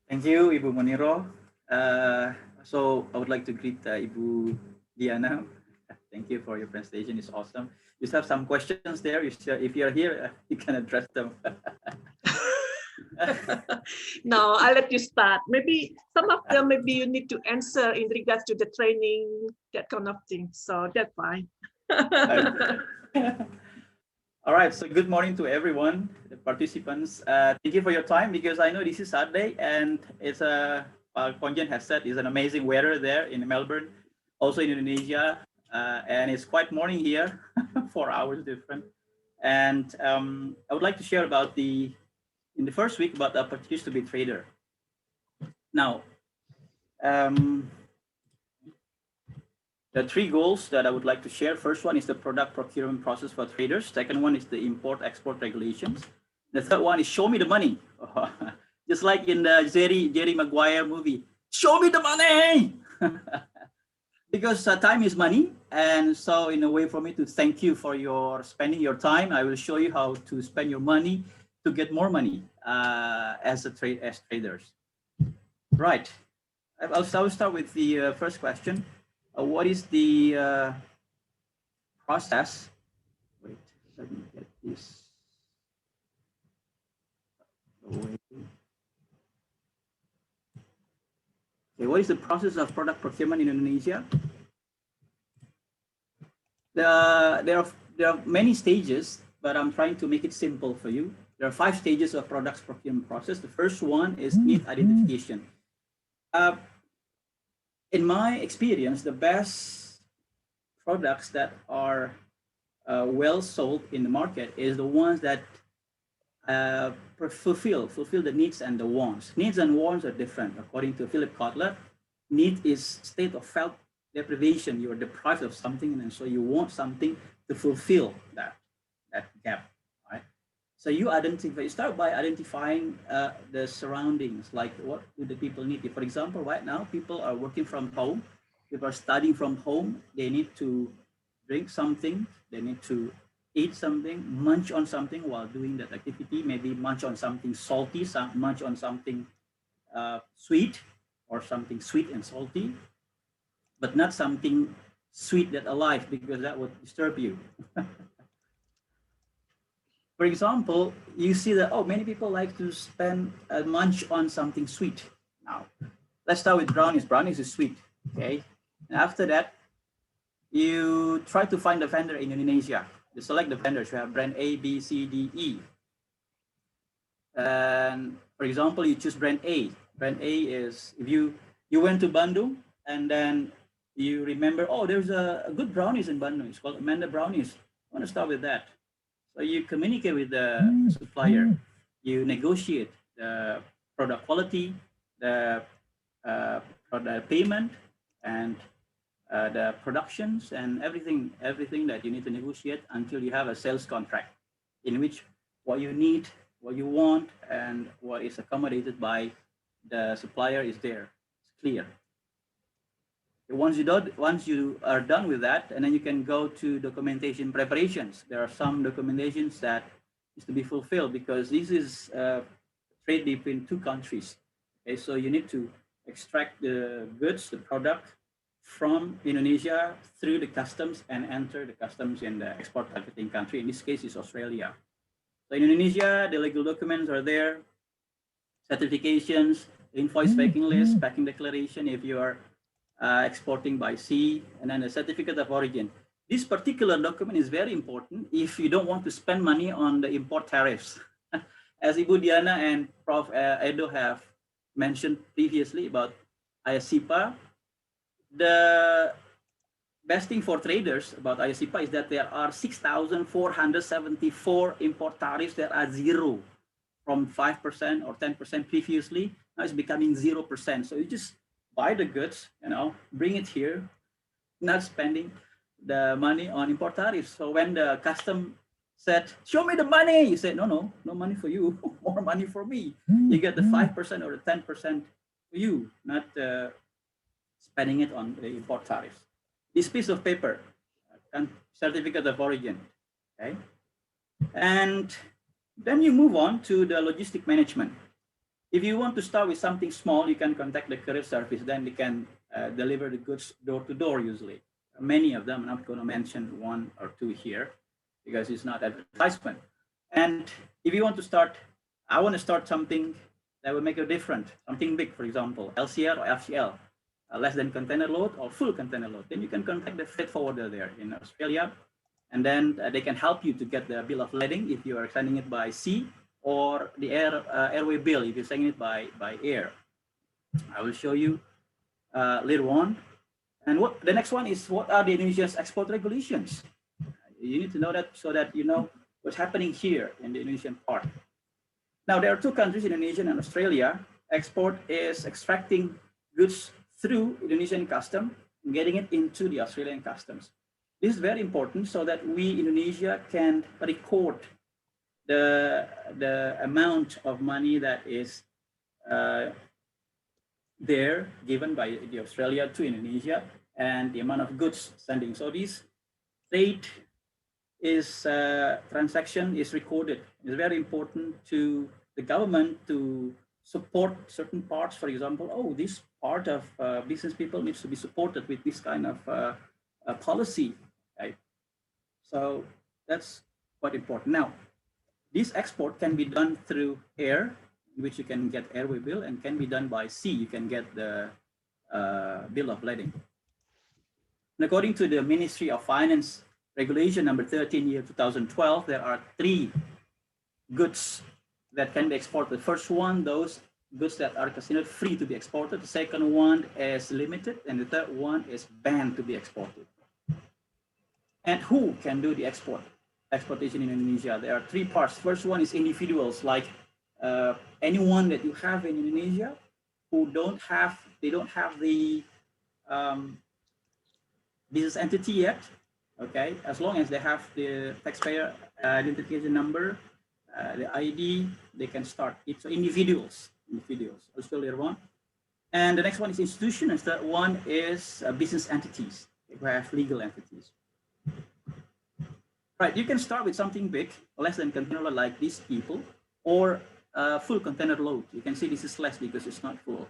Thank you, Ibu Muniro. So I would like to greet Ibu Diana. Thank you for your presentation. It's awesome. You have some questions there. If you're here, you can address them. No, I'll let you start. Maybe some of them, maybe you need to answer in regards to the training, that kind of thing. So that's fine. All right. So good morning to everyone, the participants. Thank you for your time, because I know this is Saturday and it's Konjan has said, it's an amazing weather there in Melbourne, also in Indonesia. And it's quite morning here, 4 hours different. And I would like to share about in the first week about the opportunities to be a trader. Now, the 3 goals that I would like to share. First one is the product procurement process for traders. Second one is the import-export regulations. The third one is show me the money. Just like in the Jerry Maguire movie, show me the money. Because time is money. And so in a way for me to thank you for your spending your time, I will show you how to spend your money to get more money as traders. Right. I'll start with the first question. What is the process? Wait, let me get this away. Okay, what is the process of product procurement in Indonesia? There are many stages, but I'm trying to make it simple for you. There are 5 stages of products procurement process. The first one is need identification. In my experience, the best products that are well sold in the market is the ones that fulfill the needs and the wants. Needs and wants are different. According to Philip Kotler, need is state of felt deprivation. You're deprived of something, and so you want something to fulfill that gap. Right? So you start by identifying the surroundings, like what do the people need. For example, right now people are working from home, people are studying from home. They need to drink something, they need to eat something, munch on something while doing that activity, maybe munch on something salty, munch on something sweet, or something sweet and salty, but not something sweet that alive, because that would disturb you. For example, you see that, oh, many people like to spend a munch on something sweet. Now, let's start with brownies. Brownies is sweet, okay? And after that, you try to find a vendor in Indonesia. You select the vendors. You have brand A, B, C, D, E. And for example, you choose brand A. Brand A is, if you went to Bandung and then you remember, oh, there's a good brownies in Bandung. It's called Amanda Brownies. I want to start with that. So you communicate with the supplier. You negotiate the product quality, the product payment, and the productions, and everything that you need to negotiate until you have a sales contract in which what you need, what you want, and what is accommodated by the supplier is there. It's clear. Once you are done with that, and then you can go to documentation preparations. There are some documentations that is to be fulfilled, because this is trade between two countries. Okay, so you need to extract the goods, the product, from Indonesia through the customs and enter the customs in the export targeting country. In this case, is Australia. So in Indonesia, the legal documents are there, certifications, invoice packing list, packing declaration if you are exporting by sea, and then a certificate of origin. This particular document is very important if you don't want to spend money on the import tariffs. As Ibu Diana and Prof. Edo have mentioned previously about ISIPA, the best thing for traders about ISIPA is that there are 6,474 import tariffs that are zero, from 5% or 10% previously. Now it's becoming 0%. So you just buy the goods, bring it here, not spending the money on import tariffs. So when the custom said, show me the money, you said, no money for you, more money for me. You get the 5% or the 10% for you, not spending it on the import tariffs. This piece of paper, and certificate of origin, okay? And then you move on to the logistic management. If you want to start with something small, you can contact the courier service. Then they can deliver the goods door to door usually. Many of them, I'm not going to mention one or two here because it's not advertisement. And if you want to start, I want to start something that will make a difference, something big, for example, LCL or FCL, less than container load or full container load. Then you can contact the freight forwarder there in Australia. And then they can help you to get the bill of lading if you are sending it by sea, or the airway bill if you're sending it by air. I will show you later on. And the next one is, what are the Indonesia's export regulations? You need to know that so that you know what's happening here in the Indonesian part. Now, there are two countries, Indonesia and Australia. Export is extracting goods through Indonesian custom and getting it into the Australian customs. This is very important so that we, Indonesia, can record the amount of money that is there given by the Australia to Indonesia and the amount of goods sending. So this trade is transaction is recorded. It's very important to the government to support certain parts. For example, oh, this part of business people needs to be supported with this kind of policy. Okay? So that's quite important. Now, this export can be done through air, in which you can get airway bill, and can be done by sea. You can get the bill of lading. And according to the Ministry of Finance Regulation number 13, year 2012, there are 3 goods that can be exported. The first one, those goods that are considered free to be exported. The second one is limited, and the third one is banned to be exported. And who can do the export? exportation in Indonesia. There are three parts. First one is individuals, like anyone that you have in Indonesia who don't have the business entity yet. Okay, as long as they have the taxpayer identification number, the ID, they can start it. So individuals, also later on. And the next one is institution, and the third one is business entities who have legal entities. Right, you can start with something big, less than container load like these people, or full container load. You can see this is less because it's not full.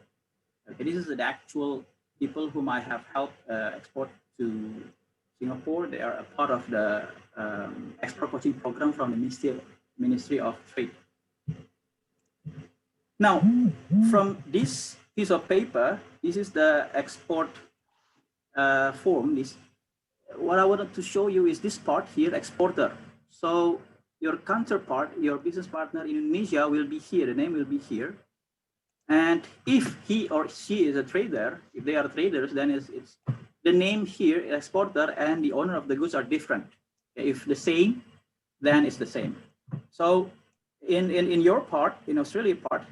Okay, this is the actual people whom I have helped export to Singapore. They are a part of the export coaching program from the Ministry of Trade. Now, from this piece of paper, this is the export form. What I wanted to show you is this part here, exporter. So your counterpart, your business partner in Indonesia will be here, the name will be here. And if he or she is a trader, if they are traders, then it's the name here, exporter, and the owner of the goods are different. If the same, then it's the same. So in your part, in Australia part,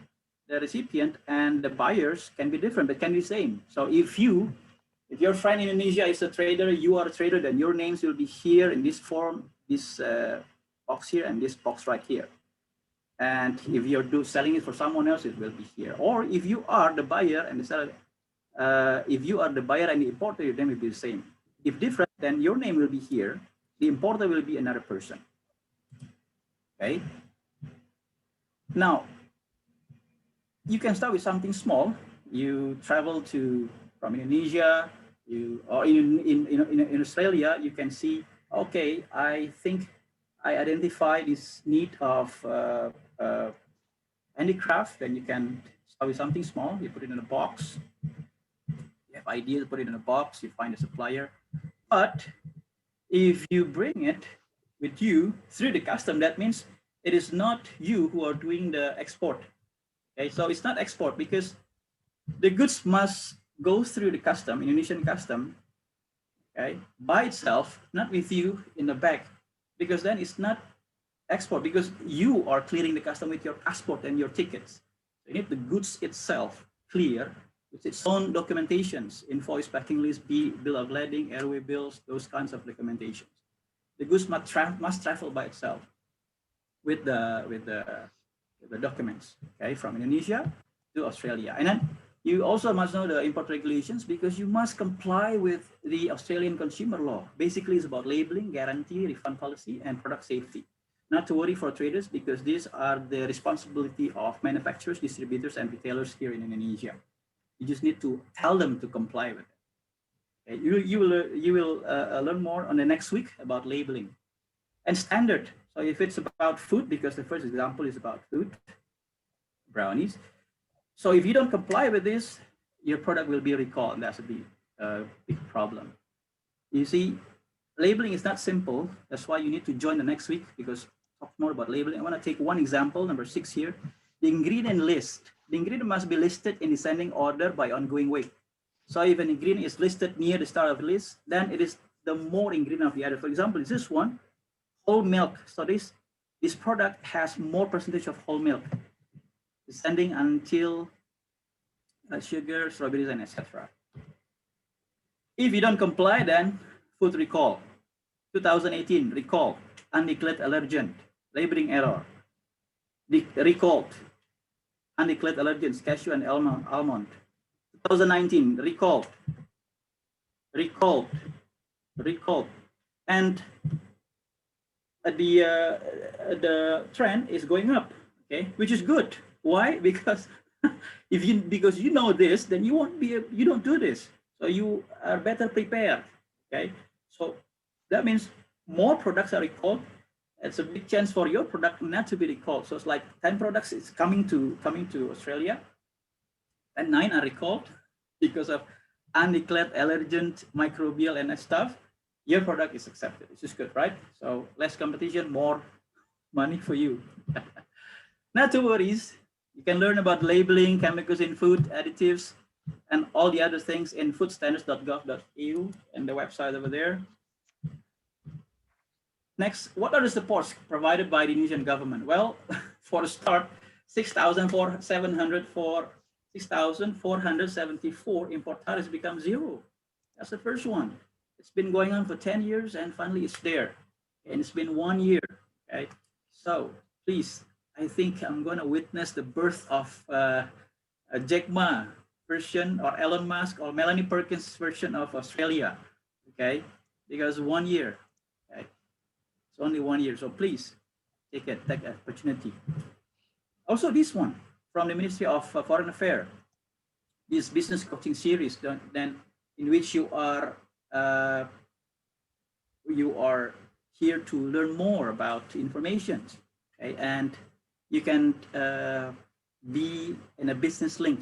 the recipient and the buyers can be different, but can be same. So if your friend in Indonesia is a trader, you are a trader, then your names will be here in this form, this box here, and this box right here. And if you're selling it for someone else, it will be here. Or if you are the buyer and the seller, if you are the buyer and the importer, your name will be the same. If different, then your name will be here. The importer will be another person. Okay. Now, you can start with something small. You travel from Indonesia, or in Australia, you can see, okay, I think I identify this need of handicraft. Then you can start with something small. You put it in a box. You have ideas, put it in a box. You find a supplier. But if you bring it with you through the custom, that means it is not you who are doing the export. Okay, so it's not export because the goods must go through the custom, Indonesian custom, okay, by itself, not with you in the back, because then it's not export because you are clearing the custom with your passport and your tickets. So you need the goods itself clear with its own documentations, invoice, packing list, bill of lading, airway bills, those kinds of documentations. The goods must travel by itself with the documents, okay, from Indonesia to Australia. And then you also must know the import regulations because you must comply with the Australian consumer law. Basically, it's about labeling, guarantee, refund policy, and product safety. Not to worry for traders because these are the responsibility of manufacturers, distributors, and retailers here in Indonesia. You just need to tell them to comply with it. Okay. You will learn more on the next week about labeling and standard. So if it's about food, because the first example is about food, brownies. So if you don't comply with this, your product will be recalled, and that's a big problem. You see, labeling is not simple. That's why you need to join the next week because talk more about labeling. I want to take one example, number 6 here. The ingredient list. The ingredient must be listed in descending order by ongoing weight. So if an ingredient is listed near the start of the list, then it is the more ingredient of the other. For example, is this one, whole milk. So this product has more percentage of whole milk, descending until sugar, strawberries, and etc. If you don't comply, then food recall. 2018 recall, undeclared allergen, labeling error. Recalled, undeclared allergens, cashew and almond. 2019 recalled, and the trend is going up. Okay, which is good. Why? Because because you know this, then you don't do this. So you are better prepared. Okay, so that means more products are recalled. It's a big chance for your product not to be recalled. So it's like 10 products is coming to Australia, and 9 are recalled because of undeclared allergen, microbial, and stuff. Your product is accepted. It's just good, right? So less competition, more money for you. Not to worry. You can learn about labeling, chemicals in food, additives, and all the other things in foodstandards.gov.au and the website over there. Next, what are the supports provided by the Indonesian government? Well, for a start, 6,474 import tariffs become zero. That's the first one. It's been going on for 10 years and finally it's there. And it's been 1 year. Okay. So please, I think I'm going to witness the birth of Jack Ma version, or Elon Musk or Melanie Perkins version of Australia. Okay. Because 1 year. Okay. It's only 1 year. So please take the opportunity. Also this one from the Ministry of Foreign Affairs, this business coaching series, then in which you are here to learn more about information, okay? And you can be in a business link.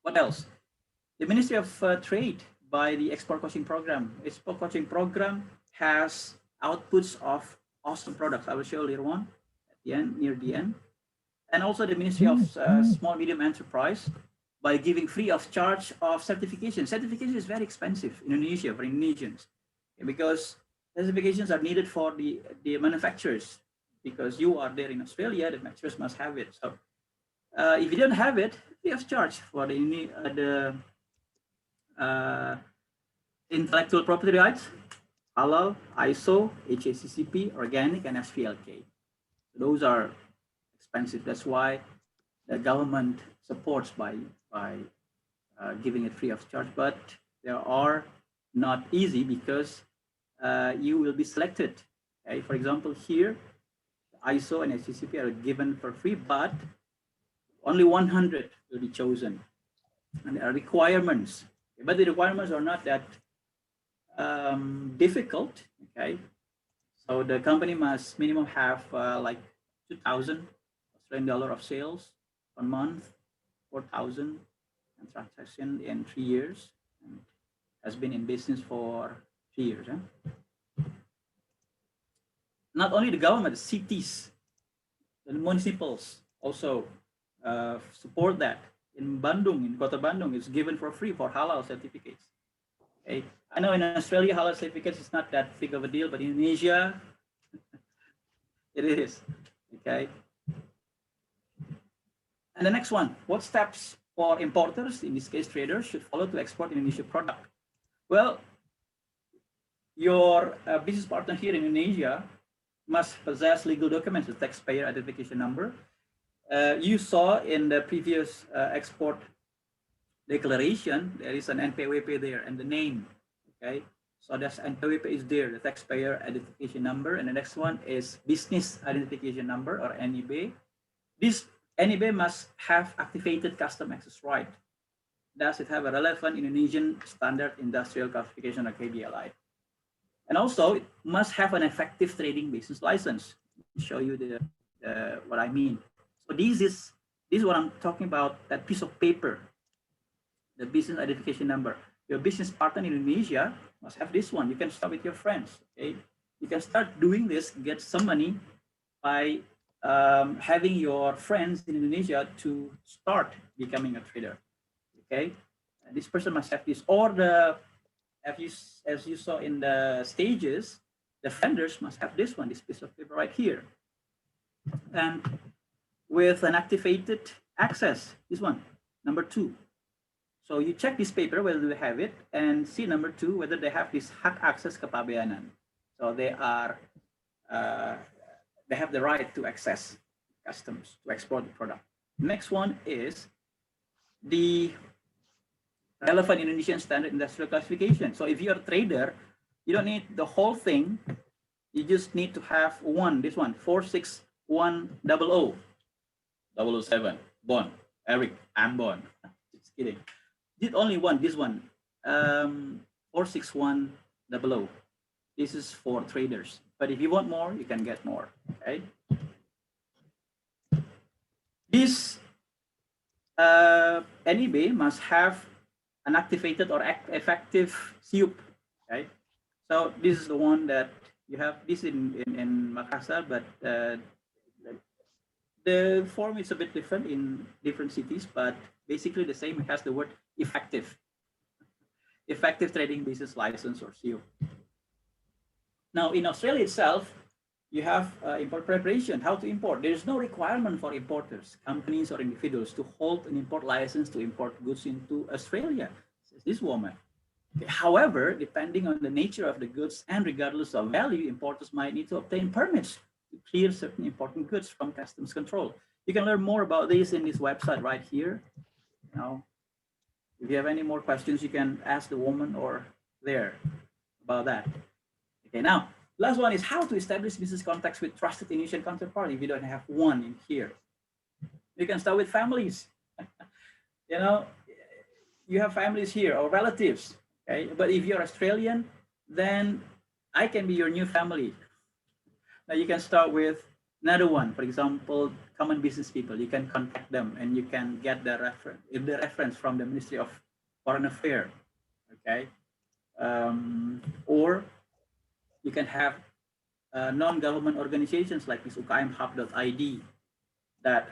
What else? The Ministry of Trade by the Export Coaching Program. Export Coaching Program has outputs of awesome products. I will show later on at the end, near the end. And also the Ministry of Small Medium Enterprise by giving free of charge of certification. Certification is very expensive in Indonesia for Indonesians, because certifications are needed for the manufacturers, because you are there in Australia, the manufacturers must have it. So if you don't have it, free of charge for the intellectual property rights, halal, ISO, HACCP, organic, and SPLK. Those are expensive. That's why the government supports by giving it free of charge. But they are not easy, because you will be selected. Okay? For example, here, ISO and HACCP are given for free, but only 100 will be chosen. And there are requirements, but the requirements are not that difficult. Okay, so the company must minimum have like 2,000 Australian dollar of sales per month, 4,000 and transaction in 3 years, and has been in business for 3 years. Not only the government, the cities, the municipals also support that. In Bandung, in Kota Bandung, it's given for free for halal certificates. Okay. I know in Australia, halal certificates is not that big of a deal, but in Indonesia, it is. Okay. And the next one, what steps for importers, in this case traders, should follow to export Indonesian product? Well, your business partner here in Indonesia must possess legal documents, the taxpayer identification number. You saw in the previous export declaration, there is an NPWP there and the name. Okay, so that's NPWP is there, the taxpayer identification number, and the next one is business identification number, or NIB. This NIB must have activated custom access right. Does it have a relevant Indonesian standard industrial classification, or KBLI? And also, it must have an effective trading business license. I'll show you what I mean. So this is what I'm talking about, that piece of paper, the business identification number. Your business partner in Indonesia must have this one. You can start with your friends. Okay, you can start doing this, get some money by having your friends in Indonesia to start becoming a trader. Okay, and this person must have this, or as you saw in the stages, the vendors must have this one, this piece of paper right here, and with an activated access, this one, number 2. So you check this paper whether they have it, and see number 2 whether they have this hak akses kepabeanan. So they are they have the right to access customs to export the product. Next one is the relevant Indonesian standard industrial classification. So if you're a trader, you don't need the whole thing. You just need to have one, this one, 46100. 007, Bond, Eric, I'm Bond. Just kidding. Did only one, this one, 46100. This is for traders. But if you want more, you can get more. Okay. This NIB must have an activated or effective SIUP. Okay. So this is the one that you have. This in Makassar, but the form is a bit different in different cities, but basically the same. It has the word effective trading business license, or SIUP. Now, in Australia itself, you have import preparation, how to import. There is no requirement for importers, companies or individuals to hold an import license to import goods into Australia, says this woman. Okay. However, depending on the nature of the goods and regardless of value, importers might need to obtain permits to clear certain important goods from customs control. You can learn more about this in this website right here. Now, if you have any more questions, you can ask the woman or there about that. Okay, now, last one is how to establish business contacts with trusted Indonesian counterparty if you don't have one in here. You can start with families. You know, you have families here or relatives, okay? But if you're Australian, then I can be your new family. Now you can start with another one, for example, common business people. You can contact them and you can get the reference from the Ministry of Foreign Affairs, okay? Or you can have non-government organizations like this ukmhub.id that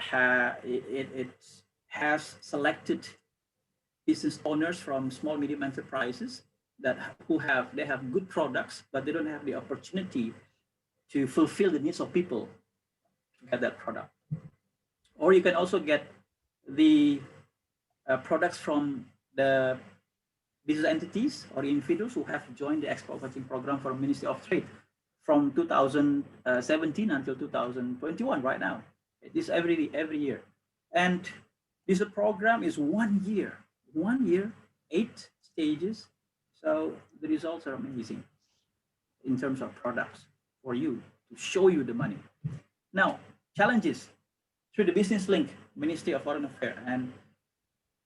has selected business owners from small medium enterprises that they have good products, but they don't have the opportunity to fulfill the needs of people to get that product. Or you can also get the products from the business entities or individuals who have joined the export coaching program from Ministry of Trade from 2017 until 2021 right now. This every year. And this program is 1 year, 8 stages. So the results are amazing in terms of products for you to show you the money. Now, challenges through the business link, Ministry of Foreign Affairs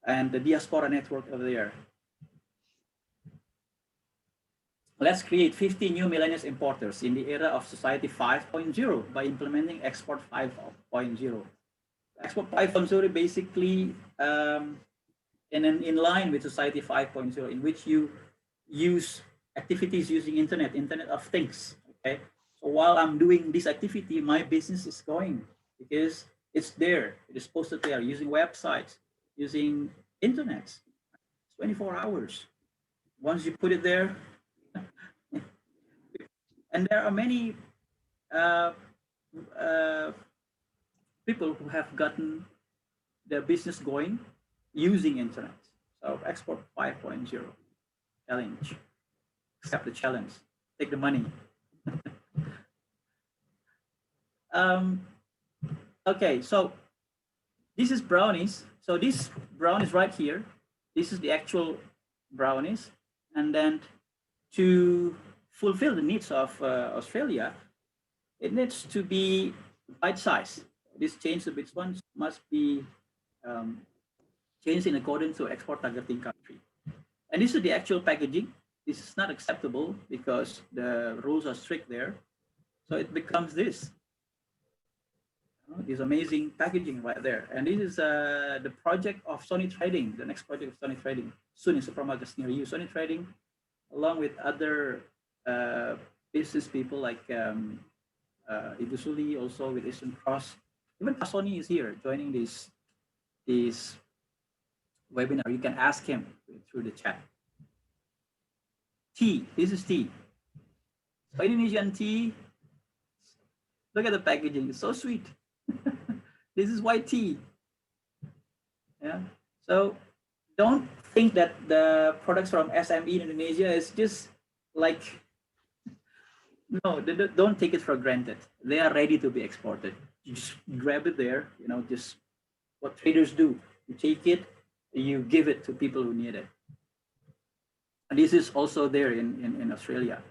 and the diaspora network over there. Let's create 50 new millennials importers in the era of Society 5.0 by implementing Export 5.0. Export 5.0 basically in line with Society 5.0, in which you use activities using Internet of Things. Okay, so while I'm doing this activity, my business is going because it's there. It is posted there using websites, using Internet. 24 hours. Once you put it there. And there are many people who have gotten their business going using Internet. So Export 5.0 challenge. Accept the challenge. Take the money. Okay, so this is brownies. So this brownies right here. This is the actual brownies. And then to fulfill the needs of Australia, it needs to be bite size. This change of which ones must be changed in accordance to export targeting country. And this is the actual packaging. This is not acceptable because the rules are strict there. So it becomes this. This amazing packaging right there. And this is the project of Sony Trading, the next project of Sony Trading, soon in supermarkets near you. Sony Trading, along with other business people like Ibu Suli, also with Eastern Cross. Even Sony is here joining this webinar. You can ask him through the chat. Tea, this is tea. So Indonesian tea, look at the packaging, it's so sweet. This is white tea. Yeah, so don't think that the products from SME in Indonesia is just like, no, don't take it for granted. They are ready to be exported. You just grab it there, you know, just what traders do. You take it, you give it to people who need it. And this is also there in Australia.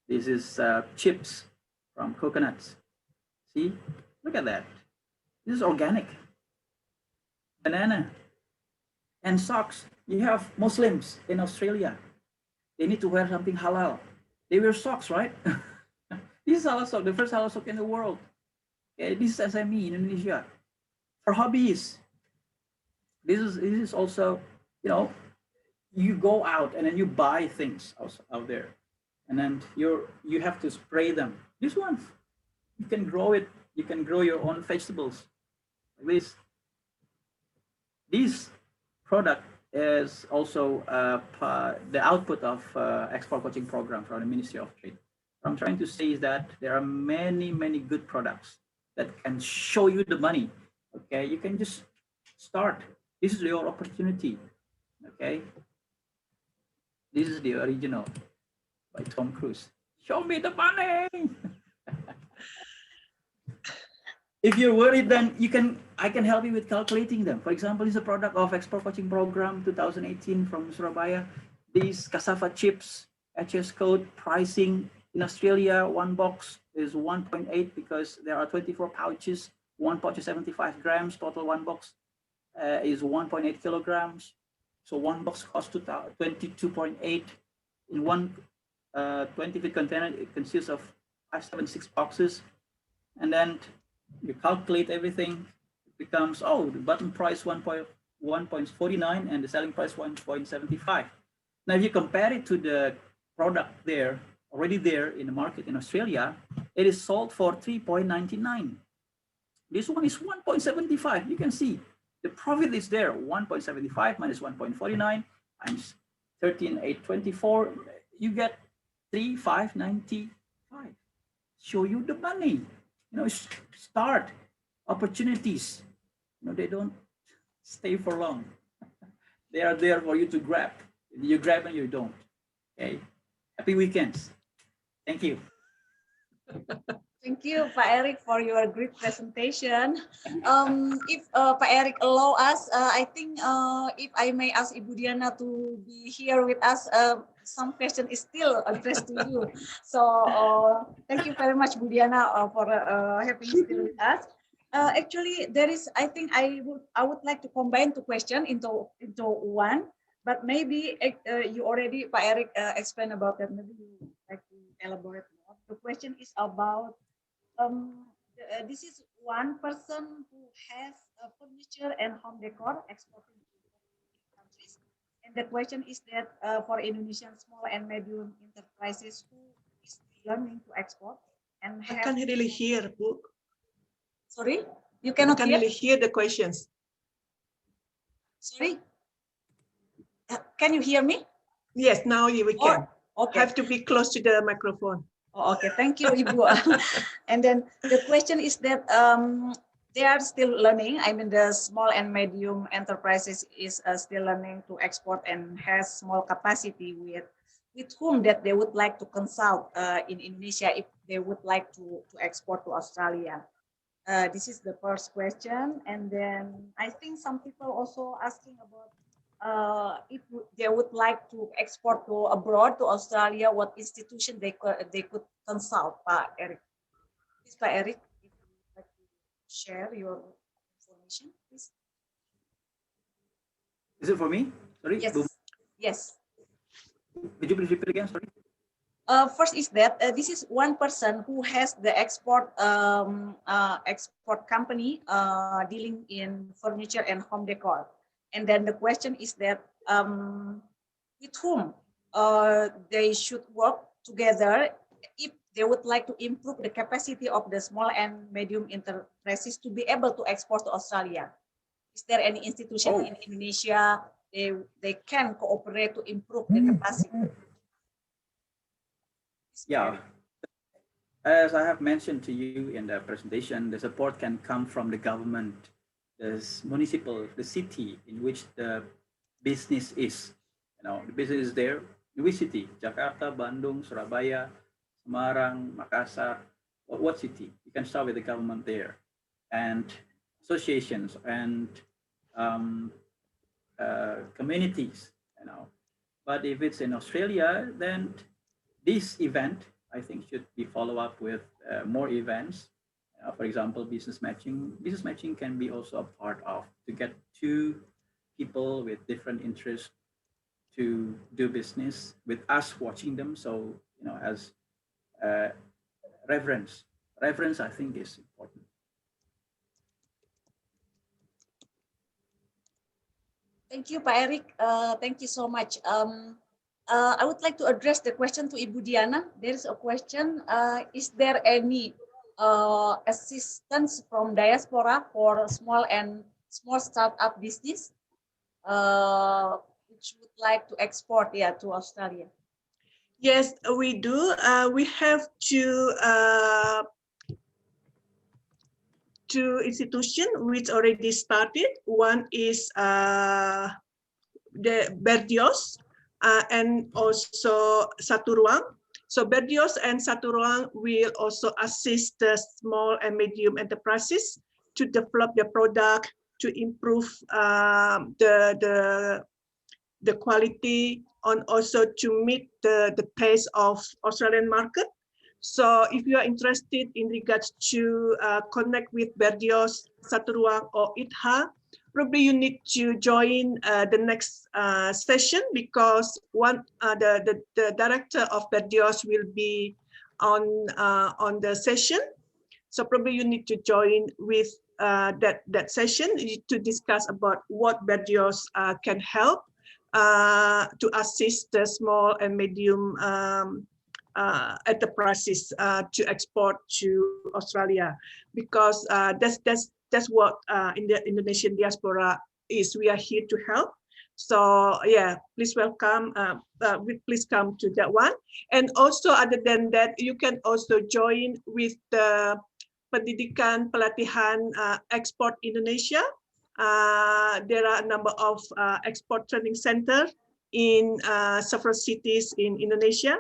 This is chips from coconuts. See, look at that. This is organic. Banana and socks. You have Muslims in Australia. They need to wear something halal. They wear socks, right? This is halal sock, the first halal sock in the world. Okay, this is SME in Indonesia. For hobbies, this is also, you know, you go out and then you buy things out there, and then you have to spray them. This one, you can grow it. You can grow your own vegetables. Like this. This product is also the output of export coaching program from the Ministry of Trade. What I'm trying to say is that there are many, many good products that can show you the money. Okay, you can just start. This is your opportunity. Okay, this is the original by Tom Cruise. Show me the money. If you're worried, then I can help you with calculating them. For example, this is a product of Export Coaching Program 2018 from Surabaya. These cassava chips, HS code, pricing in Australia, one box is 1.8 because there are 24 pouches. One pouch is 75 grams, total one box is 1.8 kilograms. So one box costs 22.8. In one 20-feet container, it consists of 576 boxes. And then you calculate everything, it becomes, oh, the button price 1.49 and the selling price 1.75. Now, if you compare it to the product there, already there in the market in Australia, it is sold for 3.99. This one is 1.75. You can see the profit is there, 1.75 minus 1.49 times 13,824. You get 3,595. Show you the money. You know, start opportunities. You know, they don't stay for long. They are there for you to grab. You grab and you don't. Okay. Happy weekends. Thank you. Thank you, Pak Eric, for your great presentation. If Pak Eric allow us, I think if I may ask Ibu Diana to be here with us, some question is still addressed to you. So thank you very much, Bu Diana, for having still with us. Actually, there is, I think I would like to combine two questions into one, but maybe you already, Pak Eric, explained about that. Maybe you would like to elaborate more. The question is about this is one person who has furniture and home decor exporting to countries. And the question is that for Indonesian small and medium enterprises who is learning to export and I can't really hear, Bu. Sorry, you I cannot can't hear? really hear the questions. Sorry, can you hear me? Yes, now we can. Okay. Have to be close to the microphone. Oh, okay, thank you, Ibu. And then the question is that they are still learning. I mean, the small and medium enterprises is still learning to export and has small capacity with whom that they would like to consult in Indonesia if they would like to export to Australia. This is the first question. And then I think some people also asking about if they would like to export to abroad to Australia, what institution they could consult, Pak Eric. Please, Pak Eric, if you would like to share your information, please. Is it for me? Sorry. Yes. Yes. Could you please repeat again? Sorry. First is that this is one person who has the export export company dealing in furniture and home decor. And then the question is that with whom they should work together if they would like to improve the capacity of the small and medium enterprises to be able to export to Australia. Is there any institution in Indonesia they can cooperate to improve the capacity? Yeah. As I have mentioned to you in the presentation, the support can come from the government, the municipal, the city in which the business is. You know, the business is there. In which city? Jakarta, Bandung, Surabaya, Semarang, Makassar. What city? You can start with the government there, and associations and communities. You know, but if it's in Australia, then this event, I think, should be followed up with more events. For example, business matching. Business matching can be also a part of to get two people with different interests to do business with us watching them. So, you know, as reference, I think is important. Thank you, Pak Eric. Thank you so much. I would like to address the question to Ibu Diana. There is a question. Is there any assistance from diaspora for small startup business which would like to export to Australia? Yes, we do. We have two institutions which already started. One is the Berdios and also Satu Ruang. So Berdios and Satu Ruang will also assist the small and medium enterprises to develop their product, to improve the quality, and also to meet the pace of Australian market. So if you are interested in regards to connect with Berdios, Satu Ruang, or ITHA, probably you need to join the next session, because the director of Berdios will be on the session. So probably you need to join with that session to discuss about what Berdios can help to assist the small and medium enterprises to export to Australia, because that's what in the Indonesian diaspora is. We are here to help. So yeah, please welcome. Please come to that one. And also, other than that, you can also join with the Pendidikan Pelatihan Export Indonesia. There are a number of export training centers in several cities in Indonesia.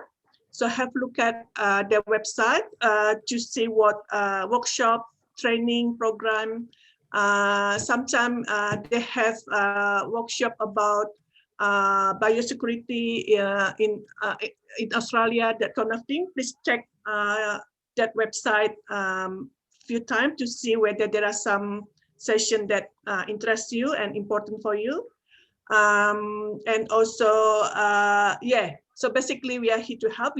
So have a look at their website to see what workshop, training program. Sometimes they have workshop about biosecurity in Australia, that kind of thing. Please check that website few times to see whether there are some session that interest you and important for you. And also, yeah, so basically we are here to help.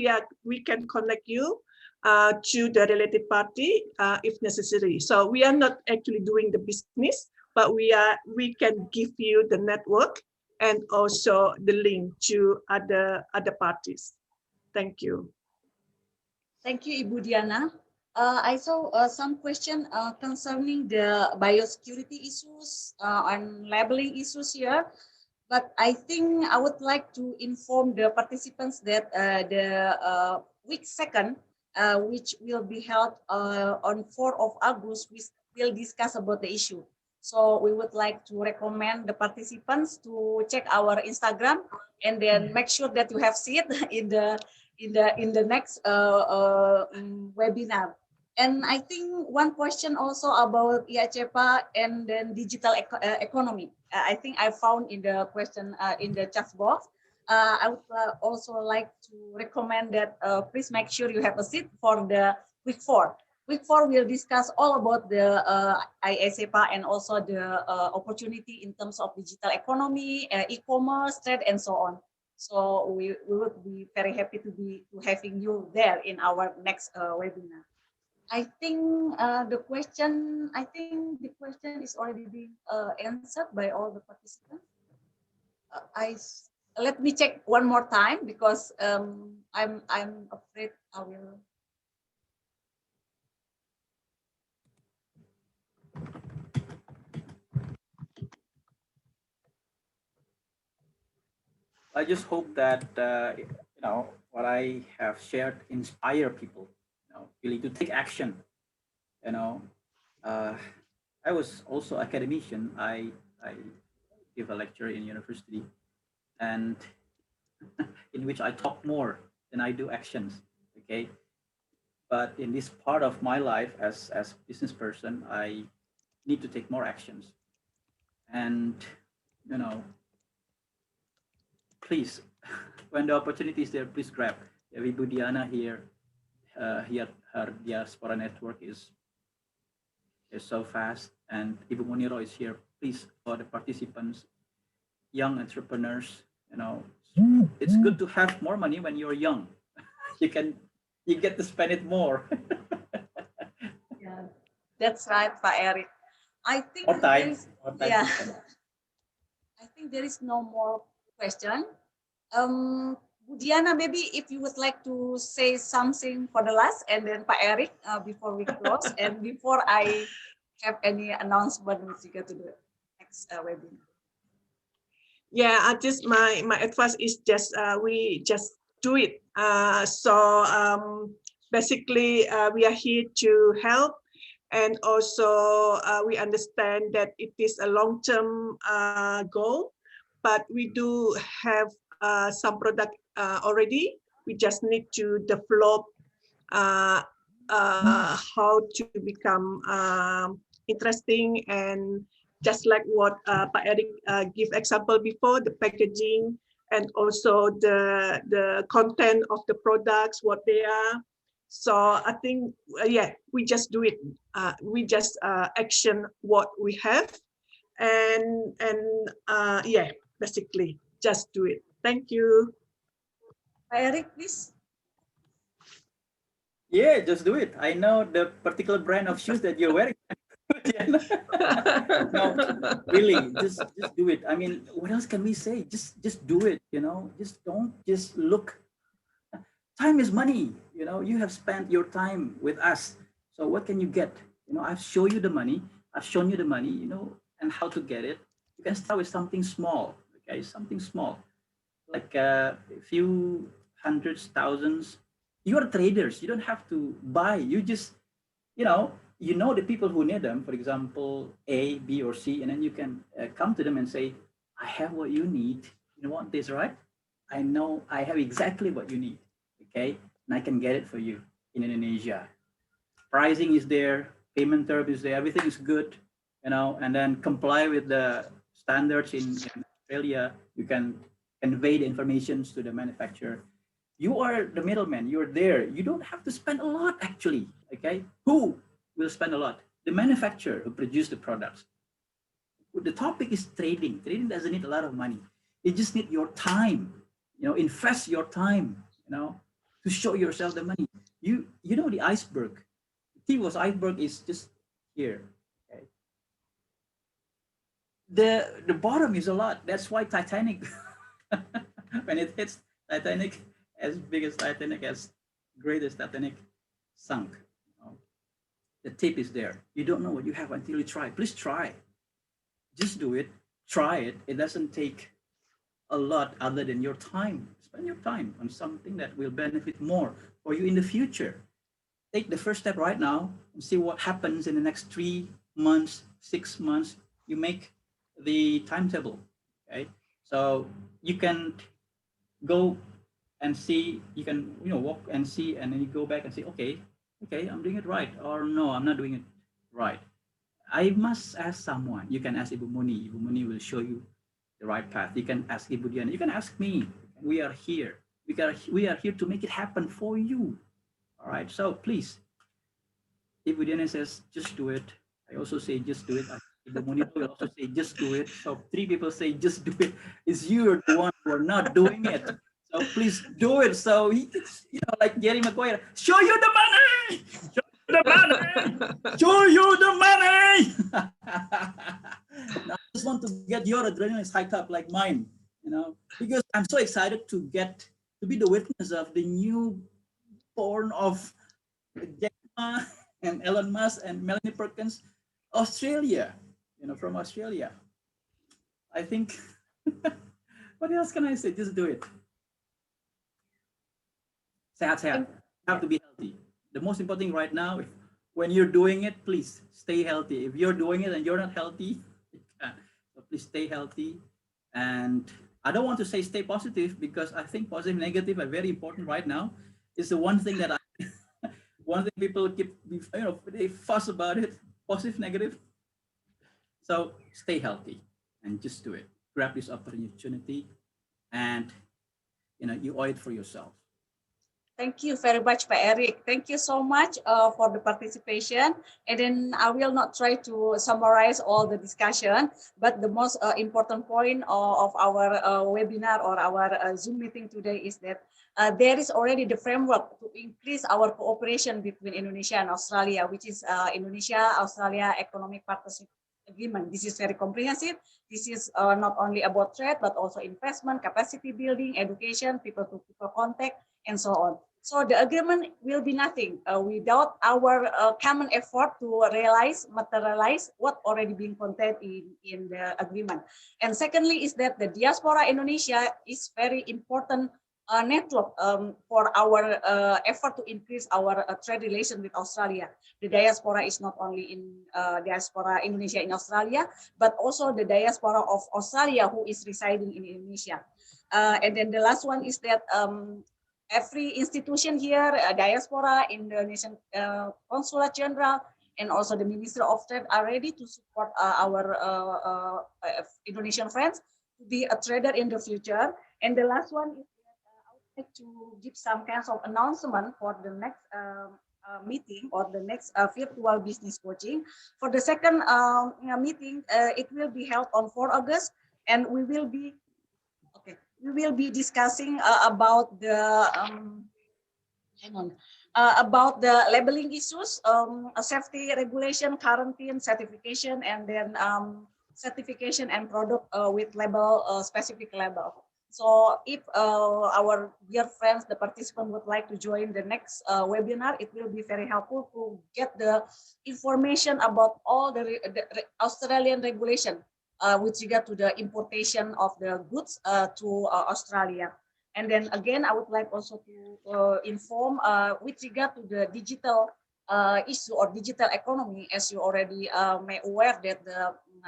We can connect you to the related party if necessary. So we are not actually doing the business, but we can give you the network and also the link to other parties. Thank you. Thank you, Ibu Diana. I saw some question concerning the biosecurity issues and labeling issues here. But I think I would like to inform the participants that the week 2nd, which will be held on 4th of August, we will discuss about the issue. So we would like to recommend the participants to check our Instagram and then make sure that you have seat in the next webinar. And I think one question also about IACEPA and then digital economy. I think I found in the question in the chat box. I would also like to recommend that please make sure you have a seat for the week 4. Week 4 will discuss all about the IACEPA and also the opportunity in terms of digital economy, e-commerce, trade, and so on. So we would be very happy to having you there in our next webinar. I think the question is already being answered by all the participants. Let me check one more time, because I'm afraid I will. I just hope that you know, what I have shared inspire people, you know, really to take action. You know, I was also academician. I give a lecture in university, and in which I talk more than I do actions. Okay, but in this part of my life as business person, I need to take more actions. And you know, please, when the opportunity is there, please grab. Ibu Diana here, her diaspora network is so fast, and Ibu Muniro is here. Please, for the participants, young entrepreneurs, you know, it's good to have more money when you're young. You get to spend it more. Yeah, that's right, Pak Eric. I think More time. Yeah, I think there is no more question. Bu Diana, maybe if you would like to say something for the last, and then Pak Eric before we close, and before I have any announcement with regard to the next webinar. Yeah, I just my advice is just we just do it. Basically, we are here to help, and also we understand that it is a long-term goal, but we do have some product already. We just need to develop how to become interesting, and just like what Pak Eric give example before, the packaging and also the content of the products, what they are. So I think, yeah, we just do it. We just action what we have, and yeah, basically just do it. Thank you. Pak Eric, please. Yeah, just do it. I know the particular brand of shoes that you're wearing. No, really, just do it. I mean, what else can we say? Just do it. You know, just don't just look. Time is money. You know, you have spent your time with us. So what can you get? You know, I've shown you the money. I've shown you the money. You know, and how to get it. You can start with something small. Okay, something small, like a few hundreds, thousands. You are traders. You don't have to buy. You just, you know the people who need them. For example, A, B, or C, and then you can come to them and say, "I have what you need. You want this, right? I know I have exactly what you need. Okay, and I can get it for you in Indonesia. Pricing is there, payment term is there, everything is good, you know, and then comply with the standards in Australia. You can convey the information to the manufacturer. You are the middleman. You're there. You don't have to spend a lot, actually. Okay, who will spend a lot? The manufacturer who produce the products. The topic is trading. Trading doesn't need a lot of money. It just need your time. You know, invest your time. You know, to show yourself the money. You know the iceberg. The tip of iceberg is just here. Okay. The bottom is a lot. That's why Titanic, when it hits Titanic, as big as Titanic, as great as Titanic, sunk. You know? The tip is there. You don't know what you have until you try. Please try. Just do it. Try it. It doesn't take a lot other than your time. Spend your time on something that will benefit more for you in the future. Take the first step right now and see what happens in the next 3 months, 6 months. You make the timetable. Okay, so you can go and see. You can walk and see, and then you go back and say, okay, I'm doing it right, or no, I'm not doing it right. I must ask someone. You can ask Ibu Muni. Ibu Muni will show you the right path. You can ask Ibu Diana. You can ask me. We are here. We are here to make it happen for you. All right. So please, Ibu Diana says, just do it. I also say, just do it. Ibu Muni will also say, just do it. So 3 people say, just do it. It's you the one who are not doing it. So please do it. So it's, like Jerry Maguire, show you the money. Show you the money. Show you the money. Now, I just want to get your adrenaline hiked up like mine, because I'm so excited to be the witness of the new born of Jack Ma and Elon Musk and Melanie Perkins, Australia, from Australia. I think, what else can I say? Just do it. Sehat. You have to be healthy. The most important thing right now, when you're doing it, please stay healthy. If you're doing it and you're not healthy, so please stay healthy. And I don't want to say stay positive, because I think positive and negative are very important right now. It's the one thing that one thing people keep, they fuss about it, positive, negative. So stay healthy and just do it. Grab this opportunity, and you owe it for yourself. Thank you very much, Pak Eric. Thank you so much for the participation. And then I will not try to summarize all the discussion, but the most important point of our webinar or our Zoom meeting today is that there is already the framework to increase our cooperation between Indonesia and Australia, which is Indonesia-Australia Economic Partnership Agreement. This is very comprehensive. This is not only about trade, but also investment, capacity building, education, people-to-people contact, and so on. So the agreement will be nothing without our common effort to materialize what already been contained in the agreement. And secondly is that the diaspora Indonesia is very important network for our effort to increase our trade relation with Australia. The diaspora is not only in diaspora Indonesia in Australia, but also the diaspora of Australia who is residing in Indonesia. And then the last one is that every institution here, diaspora, Indonesian Consulate General, and also the Minister of Trade are ready to support our Indonesian friends to be a trader in the future. And the last one is I would like to give some kinds of announcement for the next meeting or the next virtual business coaching. For the second meeting, it will be held on 4 August, and we will be discussing about the about the labeling issues, safety regulation, quarantine, certification, and then certification and product with label, specific label. So if our dear friends, the participant would like to join the next webinar, it will be very helpful to get the information about all the Australian regulation with regard to the importation of the goods to Australia. And then again, I would like also to inform with regard to the digital issue or digital economy, as you already may aware that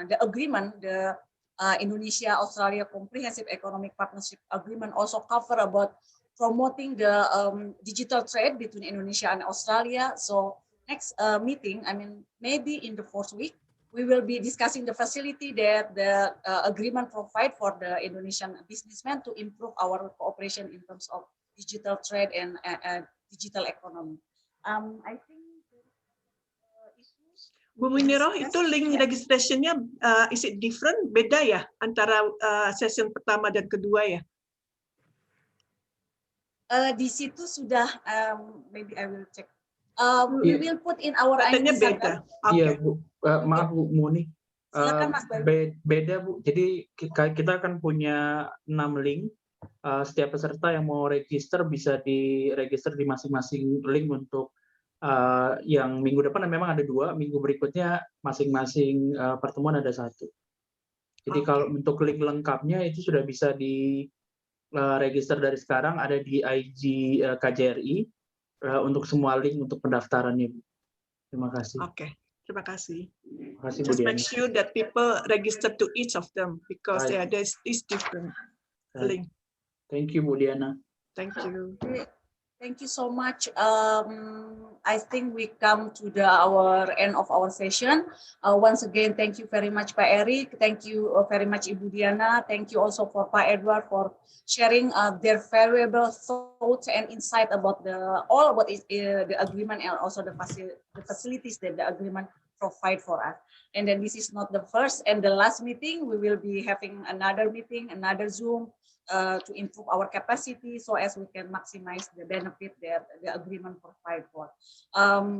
the agreement, the Indonesia-Australia Comprehensive Economic Partnership Agreement also cover about promoting the digital trade between Indonesia and Australia. So next meeting, I mean, maybe in the 4th week, we will be discussing the facility that the agreement provide for the Indonesian businessmen to improve our cooperation in terms of digital trade and digital economy. I think Bu Muniro, itu link registrationnya is it different? Beda ya antara session pertama dan kedua ya? Di situ sudah, maybe I will check. We will put in our Katanya beda. Iya Bu, maaf Bu Muni. Silakan Mas Bayu. Beda Bu. Jadi kita akan punya 6 link. Setiap peserta yang mau register bisa diregister di masing-masing link untuk yang minggu depan memang ada 2, minggu berikutnya masing-masing pertemuan ada 1. Jadi kalau untuk link lengkapnya itu sudah bisa di register dari sekarang, ada di IG KJRI untuk semua link untuk pendaftarannya. Terima kasih. Oke, terima kasih. Terima kasih Bu Just Diana. make sure that people register to each of them because there's different link. Thank you Bu Diana. Thank you. Thank you so much. I think we come to our end of our session. Once again, thank you very much, Pak Erick. Thank you very much, Ibu Diana. Thank you also for Pak Edward for sharing their valuable thoughts and insight about the agreement and also the facilities that the agreement provide for us. And then this is not the first and the last meeting. We will be having another meeting, another Zoom. To improve our capacity so as we can maximize the benefit that the agreement provide for.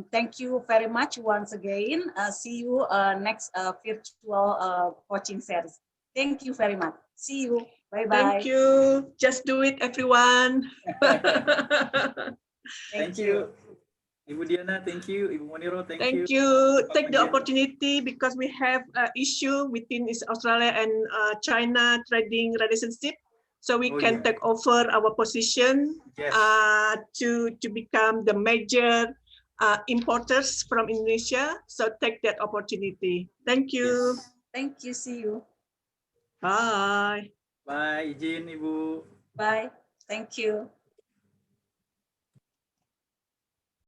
Thank you very much once again. See you next virtual coaching series. Thank you very much. See you. Bye-bye. Thank you. Just do it, everyone. Thank you. Ibu Diana, thank you. Ibu Muniro, thank you. Thank you. Take the opportunity because we have an issue within Australia and China trading relationship. So we can take over our position to become the major importers from Indonesia. So take that opportunity. Thank you. Yes. Thank you. See you. Bye. Bye, izin Ibu. Bye. Thank you.